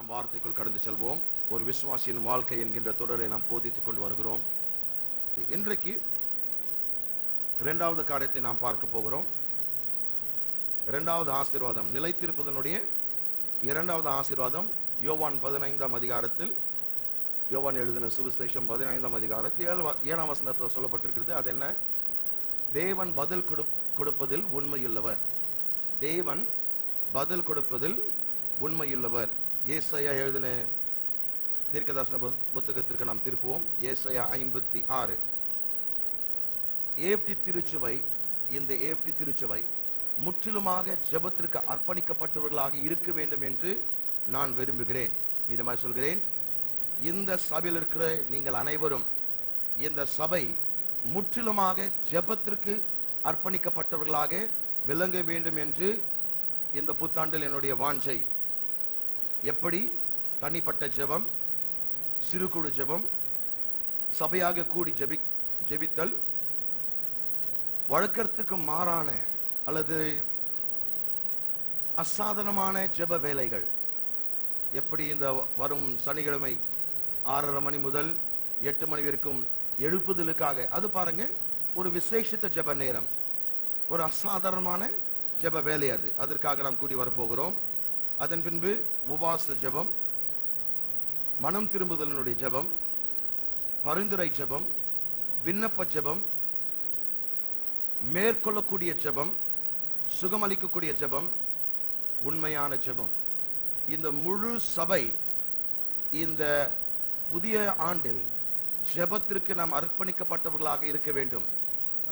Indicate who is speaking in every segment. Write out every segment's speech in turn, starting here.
Speaker 1: நம் வார்த்தைக்குள் கடந்து செல்வோம். ஒரு விசுவாசியின் வாழ்க்கை என்கின்ற தொடரை நாம் போதித்துக் கொண்டு வருகிறோம். இன்றைக்கு இரண்டாவது காரியத்தை நாம் பார்க்க போகிறோம். இரண்டாவது ஆசீர்வாதம், நிலைத்திருப்பதனுடைய இரண்டாவது ஆசீர்வாதம் யோவான் 15ஆம் அதிகாரத்தில், யோவான் எழுதின சுவிசேஷம் 15ஆம் அதிகாரத்தில் 7ஆம் வசனத்தில் சொல்லப்பட்டிருக்கிறது. அது என்ன? தேவன் பதில் கொடுப்பதில் உண்மையுள்ளவர். தேவன் பதில் கொடுப்பதில் உண்மையுள்ளவர். ஏசாயா எழுதின தீர்க்கதரிசன புத்தகத்திற்கு நாம் திருப்புவோம். ஏசாயா 56. ஏப்டி திருச்சபை, இந்த ஏப்டி திருச்சபை முற்றிலுமாக ஜெபத்திற்கு அர்ப்பணிக்கப்பட்டவர்களாக இருக்க வேண்டும் என்று நான் விரும்புகிறேன். மீதமாய் சொல்கிறேன், இந்த சபையில் இருக்கிற நீங்கள் அனைவரும் இந்த சபை முற்றிலுமாக ஜெபத்திற்கு அர்ப்பணிக்கப்பட்டவர்களாக விளங்க வேண்டும் என்று இந்த புத்தாண்டில் என்னுடைய வாஞ்சை. எப்படி? தனிப்பட்ட ஜெபம், சிறு குழு ஜெபம், சபையாக கூடி ஜெபித்தல், வழக்கத்துக்கு மாறான அல்லது அசாதாரணமான ஜெப வேலைகள். எப்படி இந்த வரும் சனிக்கிழமை 6:30 மணி முதல் 8 மணி வரைக்கும் எழுப்புதலுக்காக, அது பாருங்க ஒரு விசேஷித்த ஜெப நேரம், ஒரு அசாதாரணமான ஜெப வேலை. அதற்காக நாம் கூடி வரப்போகிறோம். அதன் பின்பு உபவாச ஜெபம், மனம் திரும்புதலினுடைய ஜெபம், பரிந்துரை ஜெபம், விண்ணப்ப ஜெபம், மேற்கொள்ளக்கூடிய ஜெபம், சுகமளிக்கக்கூடிய ஜெபம், உண்மையான ஜெபம். இந்த முழு சபை இந்த புதிய ஆண்டில் ஜெபத்திற்கு நாம் அர்ப்பணிக்கப்பட்டவர்களாக இருக்க வேண்டும்.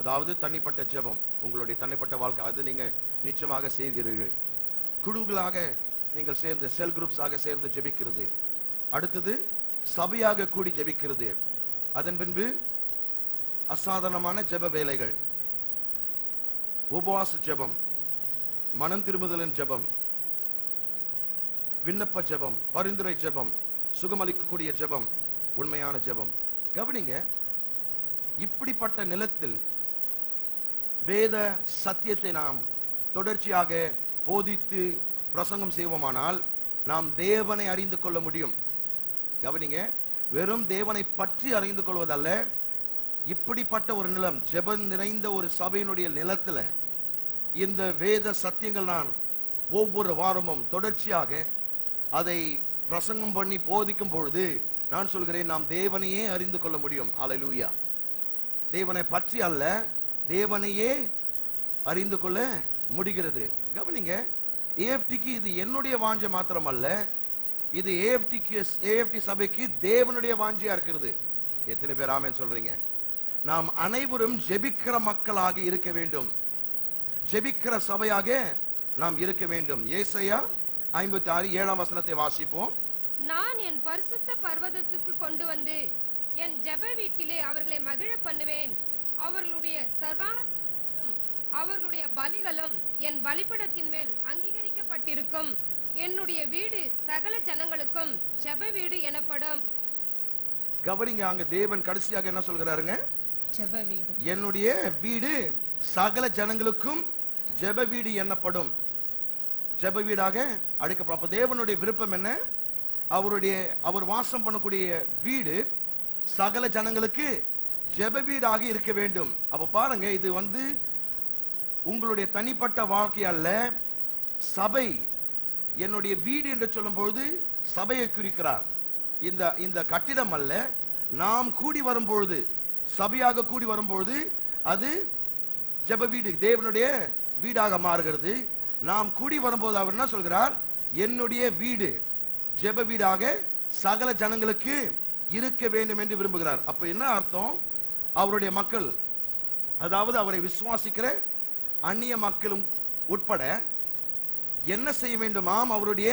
Speaker 1: அதாவது தனிப்பட்ட ஜெபம், உங்களுடைய தனிப்பட்ட வாழ்க்கை, அது நீங்க நிச்சயமாக செய்கிறீர்கள். குழுக்களாக நீங்கள் சேர்ந்து, செல் குரூப்ஸாக சேர்ந்து ஜெபிக்கிறது. அடுத்தது சபையாக கூடி ஜெபிக்கிறது. அதன் பின்பு அசாதாரணமான ஜெப வேலைகள், உபவாச ஜெபம், மனம் திரும்புதலின் ஜெபம், விண்ணப்ப ஜெபம், பரிந்துரை ஜெபம், சுகமளிக்கக்கூடிய ஜெபம், உண்மையான ஜெபம். கவனிங்க, இப்படிப்பட்ட நிலத்தில் வேத சத்தியத்தை நாம் தொடர்ச்சியாக போதித்து பிரசங்கம் செய்வோமானால் நாம் தேவனை அறிந்து கொள்ள முடியும். கவனிங்க, வெறும் தேவனை பற்றி அறிந்து கொள்வதல்ல, இப்படிப்பட்ட ஒரு நிலம், ஜெபம் நிறைந்த ஒரு சபையினுடைய நிலத்துல இந்த வேத சத்தியங்கள் நான் ஒவ்வொரு வாரமும் தொடர்ச்சியாக அதை பிரசங்கம் பண்ணி போதிக்கும் பொழுது நான் சொல்கிறேன், நாம் தேவனையே அறிந்து கொள்ள முடியும். அல்லேலூயா. தேவனை பற்றி அல்ல, தேவனையே அறிந்து கொள்ள முடிகிறது. கவனிங்க, ஏஎஃப்டிக்கு இது என்னுடைய வாஞ்சை மாத்திரம் அல்ல, இது ஏஎஃப்டி சபைக்கு தேவனுடைய வாஞ்சையா இருக்கிறது. எத்தனை பேர் ஆமென் சொல்றீங்க? நாம் அனைவரும் ஜெபிக்கிற மக்களாக இருக்க வேண்டும், ஜெபிக்கிற சபையாக நாம் இருக்க வேண்டும். ஏசாயா 56 7ஆம் வசனத்தை வாசிப்போம்.
Speaker 2: நான் என் பரிசுத்த பர்வதத்துக்கு கொண்டு வந்து என் ஜெப வீட்டிலே அவர்களை மகிழ பண்ணுவேன். அவர்களுடைய அவர்களுடைய பலிகளும் என் பலிபீடத்தின் மேல் அங்கீகரிக்கப்பட்டிருக்கும். என்னுடைய வீடு சகல ஜனங்களுக்கும் ஜெப வீடு எனப்படும்.
Speaker 1: கவனிங்க, அங்க தேவன் கடைசியாக என்ன சொல்கிறாருங்க?
Speaker 2: ஜெப வீடு. என்னுடைய
Speaker 1: வீடு சகல ஜனங்களுக்கும் ஜெப வீடு எனப்படும். ஜெப வீடாக அழைக்கப்படும். அப்ப தேவனுடைய விருப்பம் என்ன? அவர் வாசம் பண்ணக்கூடிய வீடு சகல ஜனங்களுக்கு ஜெப வீடாக இருக்க வேண்டும். அப்ப பாருங்க, இது உங்களுடைய தனிப்பட்ட வாழ்க்கை அல்ல, சபை. என்னுடைய வீடு என்று சொல்லும் பொழுது சபையை குறிக்கிறார். இந்த கட்டிடம் அல்ல, நாம் கூடி வரும்பொழுது, சபையாக கூடி வரும்பொழுது அது ஜெப வீடு, தேவனுடைய வீடாக மாறுகிறது. நாம் கூடி வரும்போது அவர் என்ன சொல்கிறார்? என்னுடைய வீடு ஜெப வீடாக சகல ஜனங்களுக்கு இருக்க வேண்டும் என்று விரும்புகிறார். அப்ப என்ன அர்த்தம்? அவருடைய மக்கள், அதாவது அவரை விசுவாசிக்கிற அந்நிய மக்களும் உட்பட என்ன செய்ய வேண்டுமாம்? அவருடைய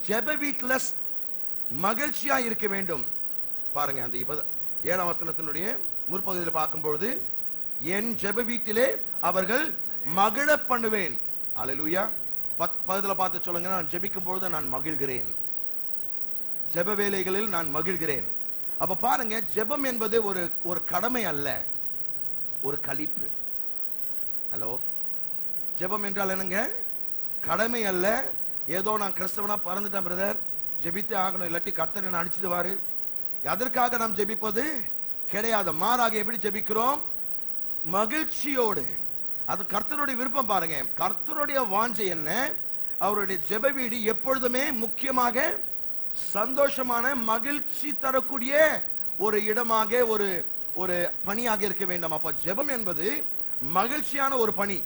Speaker 1: ஜெப வீட்டில் மகிழ்ச்சியா இருக்க வேண்டும். பாருங்க, அந்த 7ஆம் வசனத்தினுடைய முற்பகுதியில் பார்க்கும்பொழுது, என் ஜெப வீட்டிலே அவர்கள் மகிழ பண்ணுவேன். அல்லேலூயா. பக்கத்துல பார்த்து சொல்லுங்க, நான் ஜெபிக்கும் பொழுது நான் மகிழ்கிறேன், ஜெப வேலைகளில் நான் மகிழ்கிறேன். அப்ப பாருங்க, ஜெபம் என்பது ஒரு கடமை அல்ல, ஒரு களிப்பு. ஹலோ, ஜெபம் என்றால் என்னங்க? கடமை அல்ல. ஏதோ நான் கிறிஸ்தவனா பறந்துட்டேன் பிரதர், ஜெபித்தே ஆகணும், இல்லாட்டி கர்த்தர் என்ன அடிச்சிடுவாரு. அதற்காக நாம் ஜெபிப்பது கிடையாது. மாறாக எப்படி ஜெபிக்கிறோம்? மகிழ்ச்சியோடு. அது கர்த்தருடைய விருப்பம். பாருங்க, கர்த்தருடைய வாஞ்சை என்ன? அவருடைய ஜெப வீடு எப்பொழுதுமே முக்கியமாக சந்தோஷமான மகிழ்ச்சி தரக்கூடிய ஒரு இடமாக, ஒரு ஒரு பணியாக இருக்க வேண்டும். அப்ப ஜெபம் என்பது மகிழ்ச்சியான ஒரு பணி.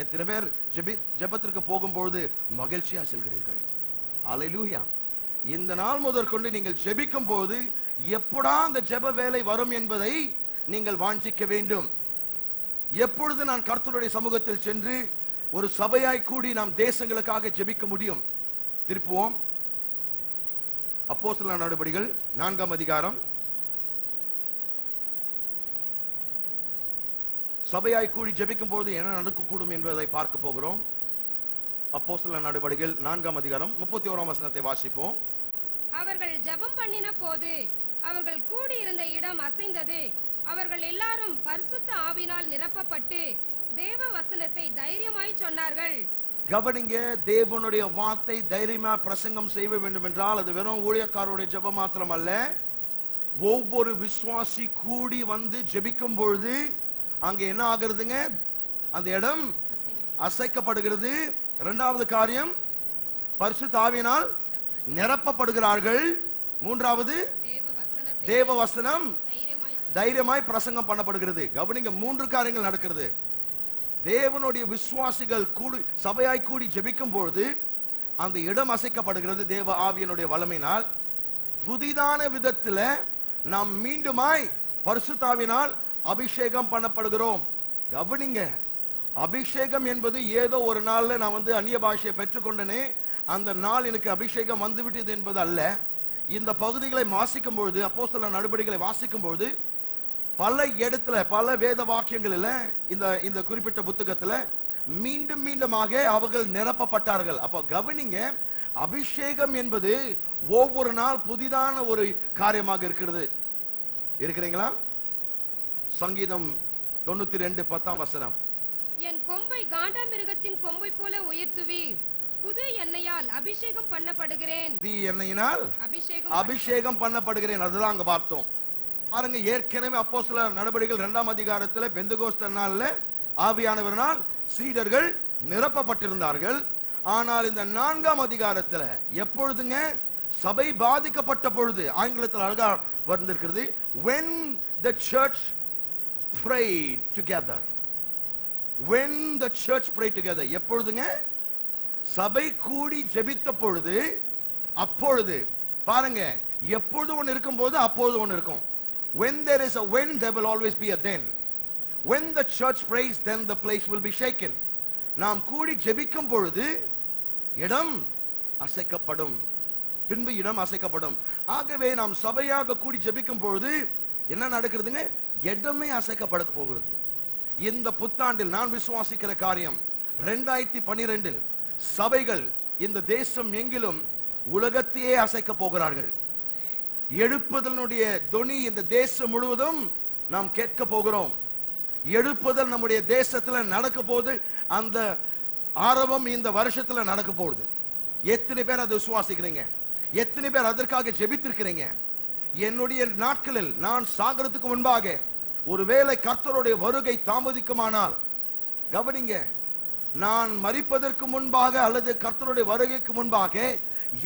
Speaker 1: எத்தனை பேர் ஜெபத்திற்கு போகும்பொழுது மகிழ்ச்சியா செல்கிறீர்கள்? அல்லேலூயா. இந்த நாள் முதற்கொண்டு நீங்கள் ஜெபிக்கும் போது எப்படா அந்த ஜெப வேலை வரும் என்பதை நீங்கள் வாஞ்சிக்க வேண்டும். எப்பொழுது நான் கர்த்தருடைய சமூகத்தில் சென்று ஒரு சபையாய் கூடி நாம் தேசங்களுக்காக ஜெபிக்க முடியும்? திருப்புவோம் அப்போஸ்தலர் நடபடிகள் 4ஆம் அதிகாரம். சபையாய் கூடி ஜெபிக்கும் போது என்ன நடக்கக்கூடும் என்பதை பார்க்க போகிறோம். அப்போஸ்தலர் நடபடிகள் 4ஆம் அதிகாரம் 31ஆம் வசனத்தை வாசிப்போம்.
Speaker 2: அவர்கள் ஜெபம் பண்ணின போது அவர்கள் கூடியிருந்த இடம் அசைந்தது. அவர்கள் எல்லாரும் பரிசுத்த ஆவியினால் நிரப்பப்பட்டு தேவ வசனத்தை தைரியமாய் சொன்னார்கள்.
Speaker 1: கவனிங்க, தேவனுடைய வார்த்தை தைரியமா பிரசங்கம் செய்ய வேண்டும் என்றால் அது வெறும் ஊழியக்காரருடைய ஜெபம் மாத்திரம் அல்ல. ஒவ்வொரு விசுவாசி கூடி வந்து ஜெபிக்கும் பொழுது அங்க என்ன ஆகிறதுங்க? அந்த இடம் அசைக்கப்படுகிறது. இரண்டாவது காரியம், பரிசுத்த ஆவியினால் நிரப்பப்படுகிறார்கள். மூன்றாவது, தேவ வசனம் தைரியமாய் பிரசங்கம் பண்ணப்படுகிறது. கவனிங்க, 3 காரியங்கள் நடக்கிறது. தேவனுடைய விசுவாசிகள் கூடி சபையாய் கூடி ஜெபிக்கும் பொழுது அந்த இடம் அசைக்கப்படுகிறது தேவ ஆவியினுடைய வல்லமையினால். புதிதான விதத்தில் நாம் மீண்டுமாய் பரிசுத்த ஆவியினால் அபிஷேகம் பண்ணப்படுகிறோம். கவனிங்க, அபிஷேகம் என்பது ஏதோ ஒரு நாள்ல நான் வந்து அந்நிய பாஷையை பெற்றுக்கொண்டனே, அந்த நாள் எனக்கு அபிஷேகம் வந்துவிட்டது என்பது அல்ல. இந்த பகுதிகளை வாசிக்கும் பொழுது, அப்போஸ்தலர் நடபடிகளை வாசிக்கும் பொழுது பல இடத்துல, பல வேத வாக்கியங்களில் இந்த குறிப்பிட்ட புத்தகத்துல மீண்டும் மீண்டுமாக அவர்கள் நிரப்பப்பட்டார்கள். அப்போ கவனிங்க, அபிஷேகம் என்பது ஒவ்வொரு நாள் புதிதான ஒரு காரியமாக இருக்கிறது. இருக்கிறீங்களா? சங்கீதம் 92:10 வசனம்.
Speaker 2: என் கொம்பை காண்டாமிருகத்தின் கொம்பை போல உயர்த்துவீர், புது எண்ணெயால் அபிஷேகம் பண்ணப்படுகிறேன்.
Speaker 1: புதிய எண்ணெயினால் அபிஷேகம் பண்ணப்படுகிறேன். அதுதான் அங்க பார்த்தோம். பாருங்க, ஏற்கனவே அப்போஸ்தலர் நடபடிகள் 2ஆம் அதிகாரத்துல பெந்தெகோஸ்தே நாள்ல ஆவியானவரினால் சீடர்கள் நிரப்பப்பட்டிருந்தார்கள். ஆனால் இந்த 4ஆம் அதிகாரத்துல எப்பொழுதுங்க சபை பாதிக்கப்பட்ட பொழுது, ஆங்கிலத்தில் அழகா வந்திருக்கிறது, when the church prayed together. when the church prayed together. எப்பொழுதுங்க? சபை கூடி ஜெபித்த பொழுது. அப்பொழுது பாருங்க, எப்பொழுது ஒன்று இருக்கும் போது அப்பொழுது ஒன்று இருக்கும். when there is a when, there will always be a then. when the church prays, then the place will be shaken. நாம் கூடி ஜெபிக்கும் பொழுது இடம் அசைக்கப்படும், பின்பு இடம் அசைக்கப்படும். ஆகவே நாம் சபையாக கூடி ஜெபிக்கும் பொழுது என்ன நடக்கிறதுங்க? இடமே அசைக்கப்பட போகிறது. இந்த புத்தாண்டில் நான் விசுவாசிக்கிற காரியம், 2012 சபைகள் இந்த தேசம் எங்கிலும் உலகத்தையே அசைக்க போகிறார்கள். எழுப்புதலுடைய தொனி இந்த தேசம் முழுவதும் நாம் கேட்க போகிறோம். எழுப்புதல் நம்முடைய தேசத்துல நடக்க போகுது. அந்த ஆரம்பம் இந்த வருஷத்துல நடக்க போகுது. எத்தனை பேர் அதை விசுவாசிக்கிறீங்க? எத்தனை பேர் அதற்காக ஜெபித்திருக்கிறீங்க? என்னுடைய நாட்களில் நான் சாகிறதுக்கு முன்பாக ஒருவேளை கர்த்தருடைய வருகை தாமதிக்குமானால், கவனிங்க, நான் மரிப்பதற்கு முன்பாக அல்லது கர்த்தருடைய வருகைக்கு முன்பாக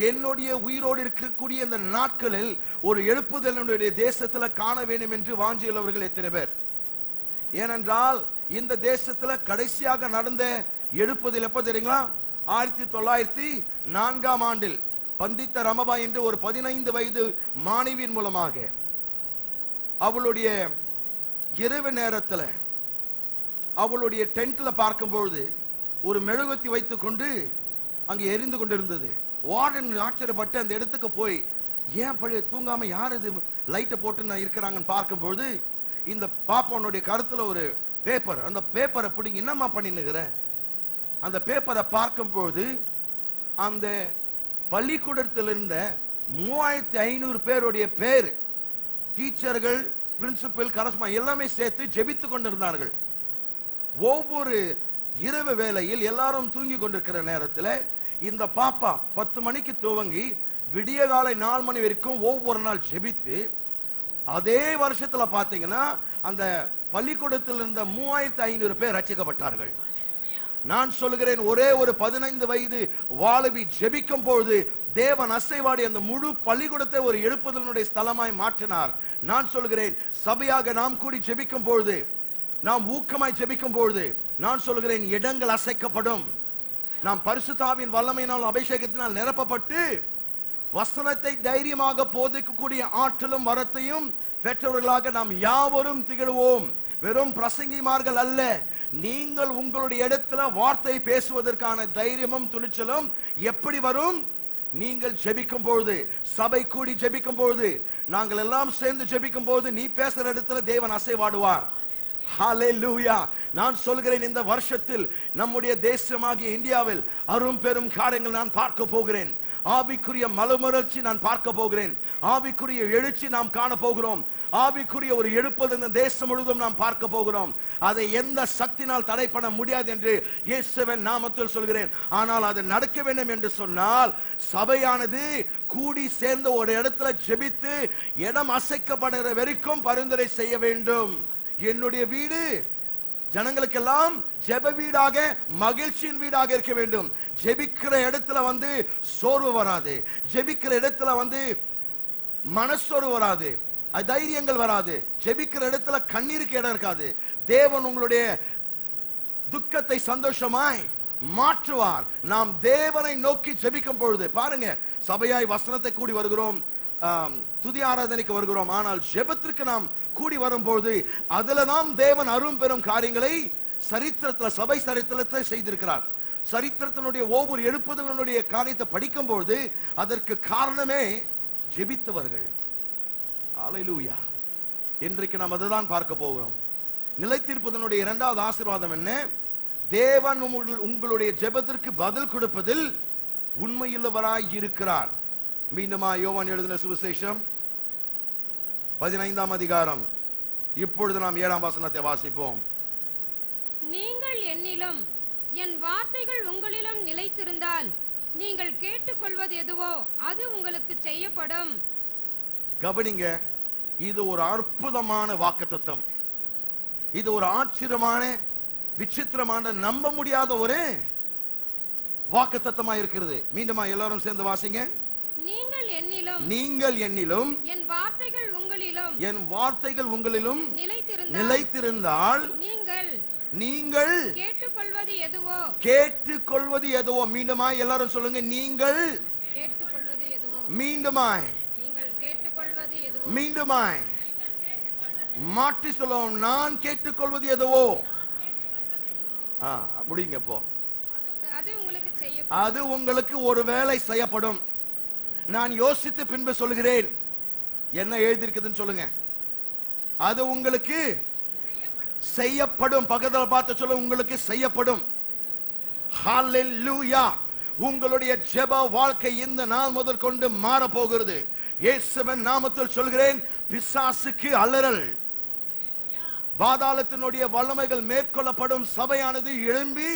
Speaker 1: என்னுடைய உயிரோடு இருக்கக்கூடிய இந்த நாட்களில் ஒரு எழுப்புதல் என்னுடைய தேசத்துல காண வேண்டும் என்று வாஞ்சியுள்ளவர்கள் எத்தனை பேர்? ஏனென்றால் இந்த தேசத்துல கடைசியாக நடந்த எழுப்புதல் எப்ப தெரியுங்களா? 1904ஆம் ஆண்டில் பந்தித்த ரமபா என்று ஒரு 15 வயது மாணவியின் மூலமாக அவளுடைய இரவு நேரத்தில் அவளுடைய டென்ட்ல பார்க்கும்பொழுது ஒரு மெழுகுவர்த்தி வைத்துக் கொண்டு அங்கே எரிந்து கொண்டிருந்தது. வார்டன் ஆச்சரியப்பட்டு அந்த இடத்துக்கு போய், ஏன் பழைய தூங்காம யார் இது லைட்டை போட்டு இருக்கிறாங்கன்னு பார்க்கும்பொழுது இந்த பாப்பானுடைய கருத்துல ஒரு பேப்பர், அந்த பேப்பரை பிடிங்க என்னம்மா பண்ணினுகிற? அந்த பேப்பரை பார்க்கும்போது அந்த பள்ளிக்கூடத்தில் இருந்த 3500 பேருடைய பேர், டீச்சர்கள், பிரின்சிபல், கரஸ்பாண்ட் எல்லாமே சேர்த்து ஜெபித்துக் கொண்டிருந்தார்கள். ஒவ்வொரு இரவு வேளையில் எல்லாரும் தூங்கி கொண்டிருக்கிற நேரத்தில் இந்த பாப்பா 10 மணிக்கு துவங்கி விடிய காலை 4 மணி வரைக்கும் ஒவ்வொரு நாள் ஜெபித்து, அதே வருஷத்துல பாத்தீங்கன்னா அந்த பள்ளிக்கூடத்தில் இருந்த 3500 பேர் ரட்சிக்கப்பட்டார்கள். நான் சொல்லுகிறேன், ஒரே ஒரு 15 வயது வாலிபி ஜெபிக்கும் பொழுது தேவன் அசைவாடி அந்த முழு பள்ளிக்கூடத்தை ஒரு எழுப்புதலுடைய ஸ்தலமாய் மாற்றினார். நான் சொல்லுகிறேன், சபையாக நாம் கூடி ஜெபிக்கும் பொழுது, நாம் ஊக்கமாய் ஜெபிக்கும் பொழுது, நான் சொல்லுகிறேன், இடங்கள் அசைக்கப்படும். நாம் பரிசுத்தாவின் வல்லமையினால் அபிஷேகத்தினால் நிரப்பப்பட்டு வசனத்தை தைரியமாக போதிக்கக்கூடிய ஆற்றலும் வரத்தையும் பெற்றவர்களாக நாம் யாவரும் திகழ்வோம். வெறும் பிரசங்கிமார்கள் அல்ல, நீங்கள் உங்களுடைய இடத்துல வார்த்தை பேசுவதற்கான தைரியமும் துணிச்சலும் எப்படி வரும்? நீங்கள் ஜெபிக்கும் பொழுது, சபை கூடி ஜெபிக்கும் பொழுது, நாங்கள் எல்லாம் சேர்ந்து ஜெபிக்கும் பொழுது, நீ பேசுற இடத்துல தேவன் அசைவாடுவார். ஹalleluya. நான் சொல்கிறேன், இந்த வருஷத்தில் நம்முடைய தேசமாகிய இந்தியாவில் அரும் பெரும் காரியங்கள் நான் பார்க்க போகிறேன். ஆவிக்குரிய மலமலர்ச்சி நான் பார்க்க போகிறேன். ஆவிக்குரிய எழுச்சி நாம் காண போகிறோம். ஆவிக்குரிய ஒரு எழுப்புதல் இந்த தேசம் முழுவதும் நாம் பார்க்க போகிறோம். அதை எந்த சக்தினால் தடை பண்ண முடியாது என்று இயேசுவின் நாமத்தில் சொல்கிறேன். ஆனால் அது நடக்க வேண்டும் என்று சொன்னால் சபையானது கூடி சேர்ந்த ஒரு இடத்துல ஜெபித்து இடம் அசைக்கப்படுகிற வரைக்கும் பரிந்துரை செய்ய வேண்டும். என்னுடைய வீடு ஜனங்களுக்கெல்லாம் ஜெப வீடாக, மகிழ்ச்சியின் வீடாக இருக்க வேண்டும். ஜெபிக்கிற இடத்துல சோர்வு வராது, ஜெபிக்கிற இடத்துல மனசோர்வு வராது, தைரியங்கள் வராது, ஜெபிக்கிற இடத்துல கண்ணீருக்கு இடம் இருக்காது. தேவன் உங்களுடைய துக்கத்தை சந்தோஷமாய் மாற்றுவார். நாம் தேவனை நோக்கி ஜெபிக்கும் பொழுது பாருங்க, சபையாய் வசனத்தை கூடி வருகிறோம், துதி ஆராதனைக்கு வருகிறோம். ஆனால் ஜெபத்திற்கு நாம் கூடி வரும்போது அதுல நாம் தேவன் அரும் பெரும் காரியங்களை சரித்திரத்துல, சபை சரித்திரத்தை செய்திருக்கிறார். சரித்திரத்தினுடைய ஒவ்வொரு எழுப்புதலுடைய காரியத்தை படிக்கும் பொழுது அதற்கு காரணமே ஜெபித்தவர்கள். அல்லேலூயா. இன்றைக்கு நாம் அதுதான் பார்க்க போகிறோம். நிலைத்திருப்பதனுடைய இரண்டாவது ஆசீர்வாதம் என்ன? தேவன் உங்களுடைய ஜெபத்திற்கு பதில் கொடுப்பதில் உண்மையுள்ளவராய் இருக்கிறார். மீண்டுமா யோவான் எழுதின சுவிசேஷம் 15ஆம் அதிகாரம், இப்பொழுது நாம் 7ஆம் வசனத்தை வாசிப்போம்.
Speaker 2: நீங்கள் என்னிலும் என் வார்த்தைகள் உங்களிலும் நிலைத்திருந்தால் நீங்கள் கேட்டுக்கொள்வது எதுவோ அது உங்களுக்கு செய்யப்படும்.
Speaker 1: கவனிங்க, இது ஒரு அற்புதமான வாக்குத்தத்தம். இது ஒரு ஆச்சரியமான, விசித்திரமான, நம்ப முடியாத ஒரு வாக்குத்தத்தமா இருக்கிறது. மீண்டுமா எல்லாரும் சேர்ந்து வாசிங்க. நீங்கள் என்னிலும்
Speaker 2: என் வார்த்தைகள்
Speaker 1: உங்களிலும் நிலைத்திருந்தால் நீங்கள் கேட்டுக்கொள்வது எதுவோ. மீண்டுமா எல்லாரும் சொல்லுங்க. நீங்கள் மீண்டுமாய் மாற்றி சொல்லுவோம். நான் கேட்டுக்கொள்வது எதுவோ. முடியுங்க. போ, அது உங்களுக்கு ஒரு வேலை செய்யப்படும். நான் யோசித்து பின்பு சொல்கிறேன். என்ன எழுதியிருக்குதுன்னு சொல்லுங்க. அது உங்களுக்கு செய்யப்படும். பக்கத்தில் பார்த்து சொல்ல, உங்களுக்கு செய்யப்படும். ஹல்லேலூயா. உங்களுடைய ஜெப வாழ்க்கை இந்த நாள் முதல் கொண்டு மாற போகிறது. இயேசுவின் நாமத்தில் சொல்கிறேன். பிசாசுக்கு அலறல், பாதாளத்தினுடைய வல்லமைகள் மேற்கொள்ளப்படும். சபையானது எழும்பி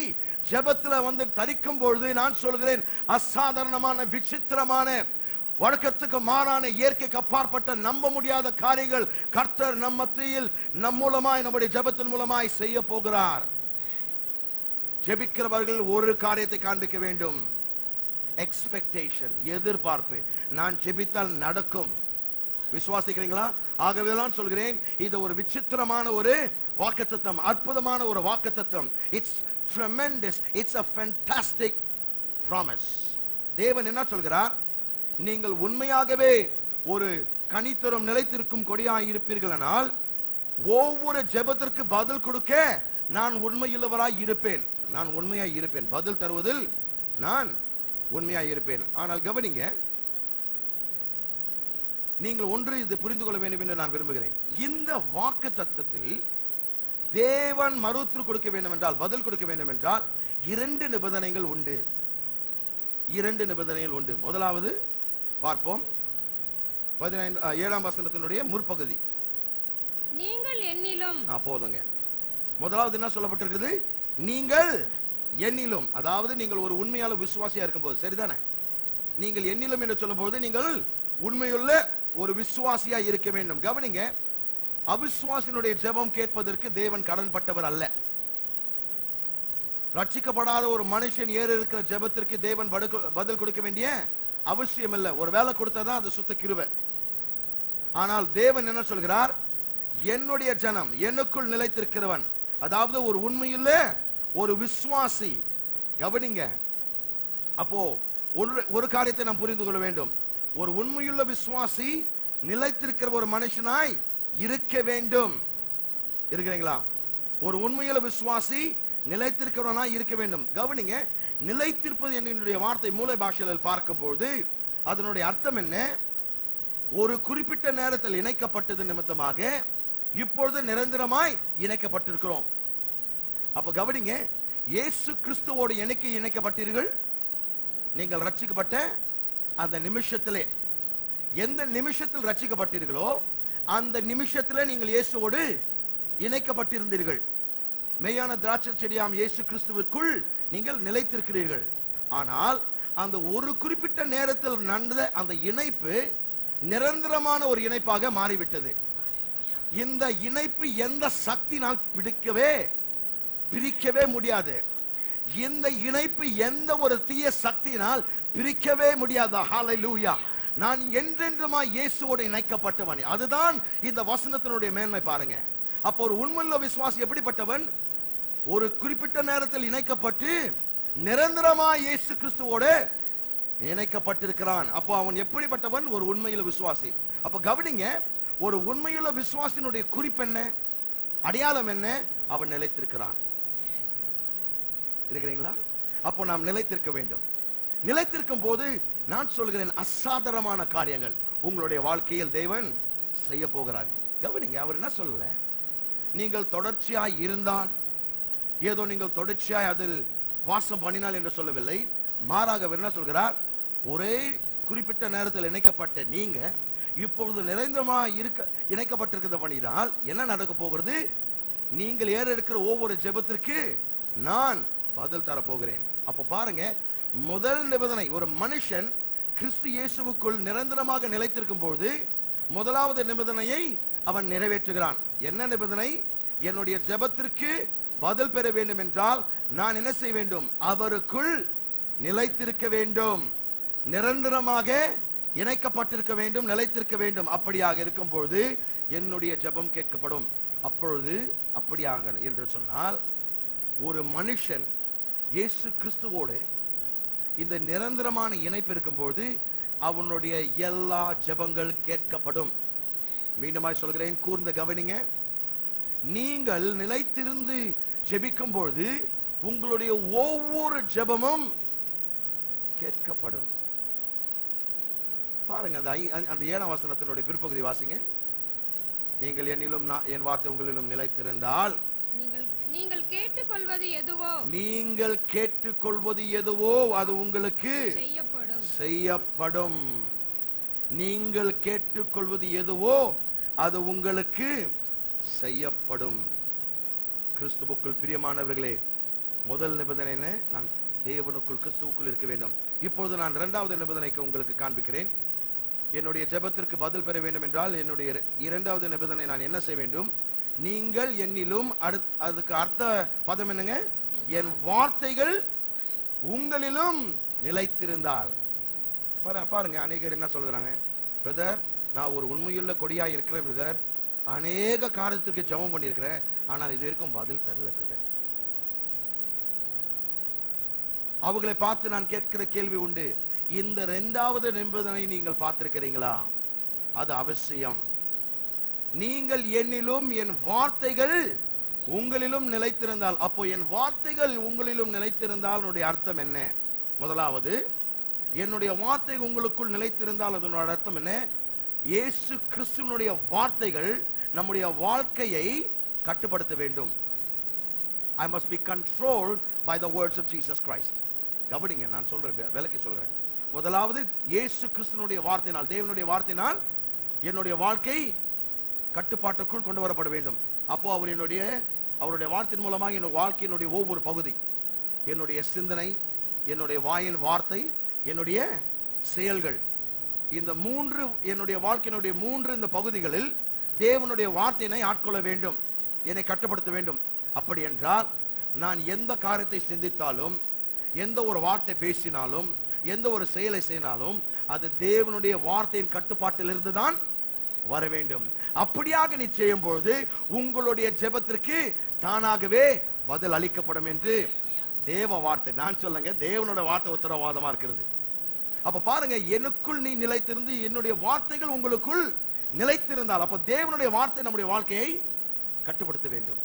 Speaker 1: ஜெபத்துல தரிக்கும் பொழுது நான் சொல்கிறேன், அசாதாரணமான, விசித்திரமான, வழக்கத்துக்கு மாறான, இயற்கைக்கு அப்பாற்பட்ட, நம்ப முடியாத காரியங்கள் கர்த்தர் நம் மத்தியில் நம் மூலமாய், நம்முடைய ஜெபத்தின் மூலமாய் செய்ய போகிறார். ஜெபிக்கிறவர்கள் ஒரு காரியத்தை காண்பிக்க வேண்டும். எக்ஸ்பெக்டேஷன், எதிர்பார்ப்பு. நான் ஜெபித்தால் நடக்கும். விசுவாசிக்கிறீங்களா? ஆகவே தான் சொல்கிறேன், இது ஒரு விசித்திரமான ஒரு வாக்குத்தத்தம், அற்புதமான ஒரு வாக்குத்தத்தம். It's tremendous, it's a fantastic promise. தேவன் என்ன சொல்கிறார்? நீங்கள் உண்மையாகவே ஒரு கனித்தரும் நிலைத்திருக்கும் கொடியாய் இருப்பீர்களானால் ஒவ்வொரு ஜெபத்திற்கு பதில் கொடுக்க நான் உண்மையுள்ளவராய் இருப்பேன். நான் உண்மையாய் இருப்பேன். பதில் தருவதில் நான் உண்மையாய் இருப்பேன். ஆனால் கவனிங்க, நீங்கள் ஒன்று இது புரிந்து கொள்ள வேண்டும் என்று நான் விரும்புகிறேன். இந்த வாக்குத்தத்தத்தில் தேவன் மறுத்து கொடுக்க வேண்டும் என்றால், பதில் கொடுக்க வேண்டும் என்றால் 2 நிபந்தனைகள் உண்டு. 2 நிபந்தனைகள் உண்டு. முதலாவது பார்ப்போம். 7ஆம் வசனத்தினுடைய முற்பகுதி.
Speaker 2: நீங்கள் என்னிலும்.
Speaker 1: போதுங்க. முதலாவது என்ன சொல்லப்பட்டிருக்கிறது? நீங்கள் என்னிலும், அதாவது நீங்கள் ஒரு உண்மையால விசுவாசியா இருக்கும்போது, சரிதானே? நீங்கள் என்னிலும் என்று சொல்லும்போது நீங்கள் உண்மையுள்ள ஒரு விசுவாசியா இருக்க வேண்டும். கவனிங்க, அவிசுவாசினுடைய ஜெபம் கேட்பதற்கு தேவன் கடன்பட்டவர் அல்ல. ரட்சிக்கப்படாத ஒரு மனுஷன் ஏற இருக்கிற ஜெபத்திற்கு தேவன் பதில் கொடுக்க வேண்டிய அவசியம் இல்லை. ஒரு வேலை கொடுத்தாதான் அது சுத்த கிருபை. ஆனால் தேவன் என்ன சொல்கிறார்? என்னுடைய ஜனம், எனக்குள் நிலைத்திருக்கிறவன், அதாவது ஒரு உண்மையுள்ள ஒரு விசுவாசி. கவனிங்க, அப்போ ஒரு காரியத்தை நாம் புரிந்து கொள்ள வேண்டும். ஒரு உண்மையுள்ள விசுவாசி நிலைத்திருக்கிற ஒரு மனுஷனாய் இருக்க வேண்டும். இருக்கிறீங்களா? ஒரு உண்மையுள்ள விசுவாசி நிலைத்திருக்கிறவனாய் இருக்க வேண்டும். கவனிங்க, நிலைத்திருப்பது என்னுடைய வார்த்தை மூல பாஷையில் பார்க்கும்போது அதனுடைய அர்த்தம் என்ன? ஒரு குறிப்பிட்ட நேரத்தில் இணைக்கப்பட்டது நிமித்தமாக இப்பொழுது நிரந்தரமாய் இணைக்கப்பட்டிருக்கிறோம். அப்ப கவனிங்க, இயேசு கிறிஸ்துவோடு இணைக்கப்பட்டீர்கள். நீங்கள் ரட்சிக்கப்பட்ட அந்த நிமிஷத்திலே, எந்த நிமிஷத்தில் ரட்சிக்கப்பட்டீர்களோ அந்த நிமிஷத்திலே நீங்கள் இயேசுவோடு இணைக்கப்பட்டிருந்தீர்கள். மெய்யான திராட்சை செடியாம் இயேசு கிறிஸ்துவிற்குள் நீங்கள் நிலைத்திருக்கிறீர்கள். ஆனால் அந்த ஒரு குறிப்பிட்ட நேரத்தில் நடந்த அந்த இணைப்பு நிரந்தரமான ஒரு இணைப்பாக மாறிவிட்டது. இந்த இணைப்பு எந்த சக்தினால் பிரிக்கவே முடியாது. இந்த இணைப்பு எந்த ஒரு தீய சக்தியினால் பிரிக்கவே முடியாது. ஹல்லேலூயா! நான் என்றென்றுமாய் இயேசுவோடு இணைக்கப்பட்டவன். அதுதான் இந்த வசனத்தினுடைய மேன்மை. பாருங்க, அப்போ ஒரு உண்மையுள்ள விசுவாசி எப்படிப்பட்டவன்? ஒரு குறிப்பிட்ட நேரத்தில் இணைக்கப்பட்டு நிரந்தரமாய் இயேசு கிறிஸ்துவோடு இணைக்கப்பட்டிருக்கிறான். அப்போ அவன் எப்படிப்பட்டவன்? ஒரு உண்மையுள்ள விசுவாசி. அப்ப கவனிங்க, ஒரு உண்மையுள்ள விசுவாசினுடைய குறிப்பு என்ன? அடையாளம் என்ன? அவன் நிலைத்திருக்கிறான். இருக்கிறீங்களா? அப்போ நாம் நிலைத்திருக்க வேண்டும். நிலைத்திருக்கும் போது நான் சொல்கிறேன், அசாதாரணமான காரியங்கள் உங்களுடைய வாழ்க்கையில் தேவன் செய்ய போகிறார். கவனிங்க, அவர் என்ன சொல்லல, நீங்கள் தொடர்ச்சியாய் இருந்தால், ஏதோ நீங்கள் தொடர்ச்சியாய் அதில் வாசம் பண்ணினால் என்று சொல்லவில்லை. மாறாக அவர் என்ன சொல்கிறார்? ஒரே குறிப்பிட்ட நேரத்தில் இணைக்கப்பட்ட நீங்க இப்பொழுது நிரந்தரமாக இணைக்கப்பட்டிருக்கிற பண்ணினால் என்ன நடக்க போகிறது? நீங்கள் ஏற இருக்கிற ஒவ்வொரு ஜெபத்திற்கு நான் பதில் தர போகிறேன். அப்ப பாருங்க, முதல் நிபந்தனை, ஒரு மனுஷன் கிறிஸ்து இயேசுவுக்குள் நிரந்தரமாக நிலைத்திருக்கும் போது முதலாவது நிபந்தனையை அவன் நிறைவேற்றுகிறான். என்ன நிபந்தனை? என்னுடைய ஜெபத்திற்கு பதில் பெற வேண்டும் என்றால் நான் என்ன செய்ய வேண்டும்? அவருக்குள் நிலைத்திருக்க வேண்டும், நிரந்தரமாக இணைக்கப்பட்டிருக்க வேண்டும், நிலைத்திருக்க வேண்டும். அப்படியாக இருக்கும் பொழுது என்னுடைய ஜெபம் கேட்கப்படும். அப்பொழுது அப்படியாக என்று சொன்னால், ஒரு மனுஷன் இயேசு கிறிஸ்துவோடு இந்த நிரந்தரமான இணைப்பு இருக்கும்போது அவனுடைய எல்லா ஜெபங்கள் கேட்கப்படும். மீண்டுமாய் சொல்கிறேன், கூர்ந்த கவனிங்க. நீங்கள் நிலைத்திருந்து ஜெபிக்கும் பொழுது உங்களுடைய ஒவ்வொரு ஜெபமும் கேட்கப்படும். பாருங்க, அந்த 7ஆம் வசனத்தினுடைய பிற்பகுதி வாசிங்க. நீங்கள் என்னிலும் என் வார்த்தை உங்களிலும் நிலைத்திருந்தால்
Speaker 2: நீங்கள் கேட்டுக்கொள்வது எதுவோ
Speaker 1: அது உங்களுக்கு செய்யப்படும். நீங்கள் கேட்டுக்கொள்வது எதுவோ அது உங்களுக்கு செய்யப்படும். கிறிஸ்துவுக்குள் பிரியமானவர்களே, முதல் நிபந்தனை என்ன? நான் தேவனுக்குள் கிறிஸ்துவுக்குள் இருக்க வேண்டும். இப்பொழுது நான் இரண்டாவது நிபந்தனைக்கு உங்களுக்கு காண்பிக்கிறேன். என்னுடைய ஜெபத்திற்கு பதில் பெற வேண்டும் என்றால் என்னுடைய இரண்டாவது நிபந்தனை நான் என்ன செய்ய வேண்டும்? நீங்கள் என்னிலும், அதுக்கு அர்த்த பதம் என்னங்க? என் வார்த்தைகள் உங்களிலும் நிலைத்திருந்தால். பாருங்க, அநேகர் என்ன சொல்றாங்க? பிரதர், நான் ஒரு உண்மையுள்ள கொடியா இருக்கிறேன் பிரதர், அநேக காரியத்திற்கு ஜெபம் பண்ணியிருக்கிறேன், ஆனால் இது வரைக்கும் பதில் பெறல பிரதர். அவர்களை பார்த்து நான் கேட்கிற கேள்வி உண்டு, இந்த இரண்டாவது நிபந்தனை நீங்கள் பார்த்திருக்கிறீங்களா? அது அவசியம். நீங்கள் என்னிலும் என் வார்த்தைகள் உங்களிலும் நிலைத்திருந்தால். அப்போ என் வார்த்தைகள் உங்களிலும் நிலைத்திருந்தால் என்னுடைய அர்த்தம் என்ன? முதலாவது, என்னுடைய வார்த்தை உங்களுக்குள் நிலைத்திருந்தால் அதனுடைய அர்த்தம் என்ன? இயேசு கிறிஸ்துவினுடைய வார்த்தைகள் நம்முடைய வாழ்க்கையை கட்டுப்படுத்த வேண்டும். I must be controlled by the words of Jesus Christ. கவனிங்க, நான் சொல்றேன், விளக்கி சொல்றேன். முதலாவது, இயேசு கிறிஸ்துவினுடைய வார்த்தையினால், தேவனுடைய வார்த்தையினால் என்னுடைய வாழ்க்கை கட்டுப்பாட்டுக்குள் கொண்டு வரப்பட வேண்டும். அப்போ அவருடைய வார்த்தையின் மூலமாக என்னுடைய வாழ்க்கையினுடைய ஒவ்வொரு பகுதி என்னுடைய சிந்தனை, என்னுடைய வாயின் வார்த்தை, என்னுடைய செயல்கள், இந்த மூன்று என்னுடைய வாழ்க்கையினுடைய மூன்று இந்த பகுதிகளில் தேவனுடைய வார்த்தையினை ஆட்கொள்ள வேண்டும், என்னை கட்டுப்படுத்த வேண்டும். அப்படி என்றால் நான் எந்த காரியத்தை சிந்தித்தாலும், எந்த ஒரு வார்த்தை பேசினாலும், எந்த ஒரு செயலை செய்தாலும் அது தேவனுடைய வார்த்தையின் கட்டுப்பாட்டில் இருந்து தான் வர வேண்டும். அப்படியாக நீ செய்யும் பொழுது உங்களுடைய ஜெபத்திற்கு தானாகவே பதில் அளிக்கப்படும் என்று தேவ வார்த்தை, நான் சொல்லுங்க, தேவனுடைய வார்த்தை உத்தரவாதமா இருக்கிறது. அப்ப பாருங்க, எனக்குள் நீ நிலைத்திருந்து என்னுடைய வார்த்தைகள் உங்களுக்குள் நிலைத்திருந்தால் அப்ப தேவனுடைய வார்த்தை நம்முடைய வாழ்க்கையை கட்டுப்படுத்த வேண்டும்.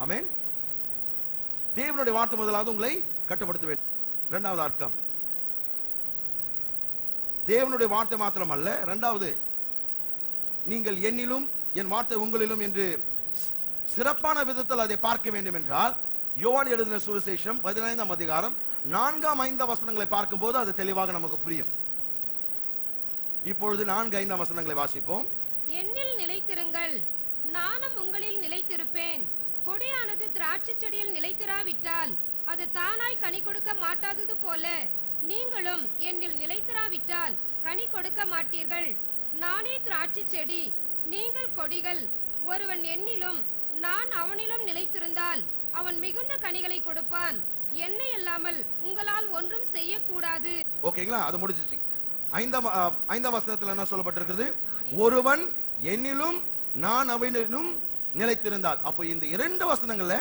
Speaker 1: ஆமென். தேவனுடைய வார்த்தை முதலாவது உங்களை கட்டுப்படுத்த வேண்டும். இரண்டாவது அர்த்தம், தேவனுடைய வார்த்தை மாத்திரம் அல்ல, இரண்டாவது, நீங்கள் என்னிலும் என் வார்த்தை உங்களிலும் என்று சிறப்பான விதத்தில் அதை பார்க்க வேண்டும் என்றால் யோவான் எழுதின சுவிசேஷம் 15ஆம் அதிகாரம் 4, 5 வசனங்களை பார்க்கும் போது அது தெளிவாக நமக்கு புரியும். இப்பொழுது 4, 5 வசனங்களை வாசிப்போம்.
Speaker 2: என்னில் நிலைத்திருங்கள், நானும் உங்களில் நிலைத்திருப்பேன். கொடியானது திராட்சை செடியில் நிலைத்திராவிட்டால் அது தானாய் கனி கொடுக்க மாட்டாதது போல நீங்களும் என்னில் நிலைத்திராவிட்டால் கனி கொடுக்க மாட்டீர்கள். நானே திராட்சை செடி, நீங்கள் கொடிகள். ஒருவன் என்னிலும் நான் அவனிலும் நிலைத்திருந்தால் அவன் மிகுந்த கனிகளை கொடுப்பான். என்னை இல்லாமல் உங்களால் ஒன்றும் செய்யக்கூடாது.
Speaker 1: ஓகேங்களா? அது முடிஞ்சிச்சு. 5ஆம் வசனத்தில் என்ன சொல்லப்பட்டிருக்கிறது? ஒருவன் என்னிலும் நான் அவனிலும் நிலைத்திருந்தால். அப்போ இந்த 2 வசனங்கள்ல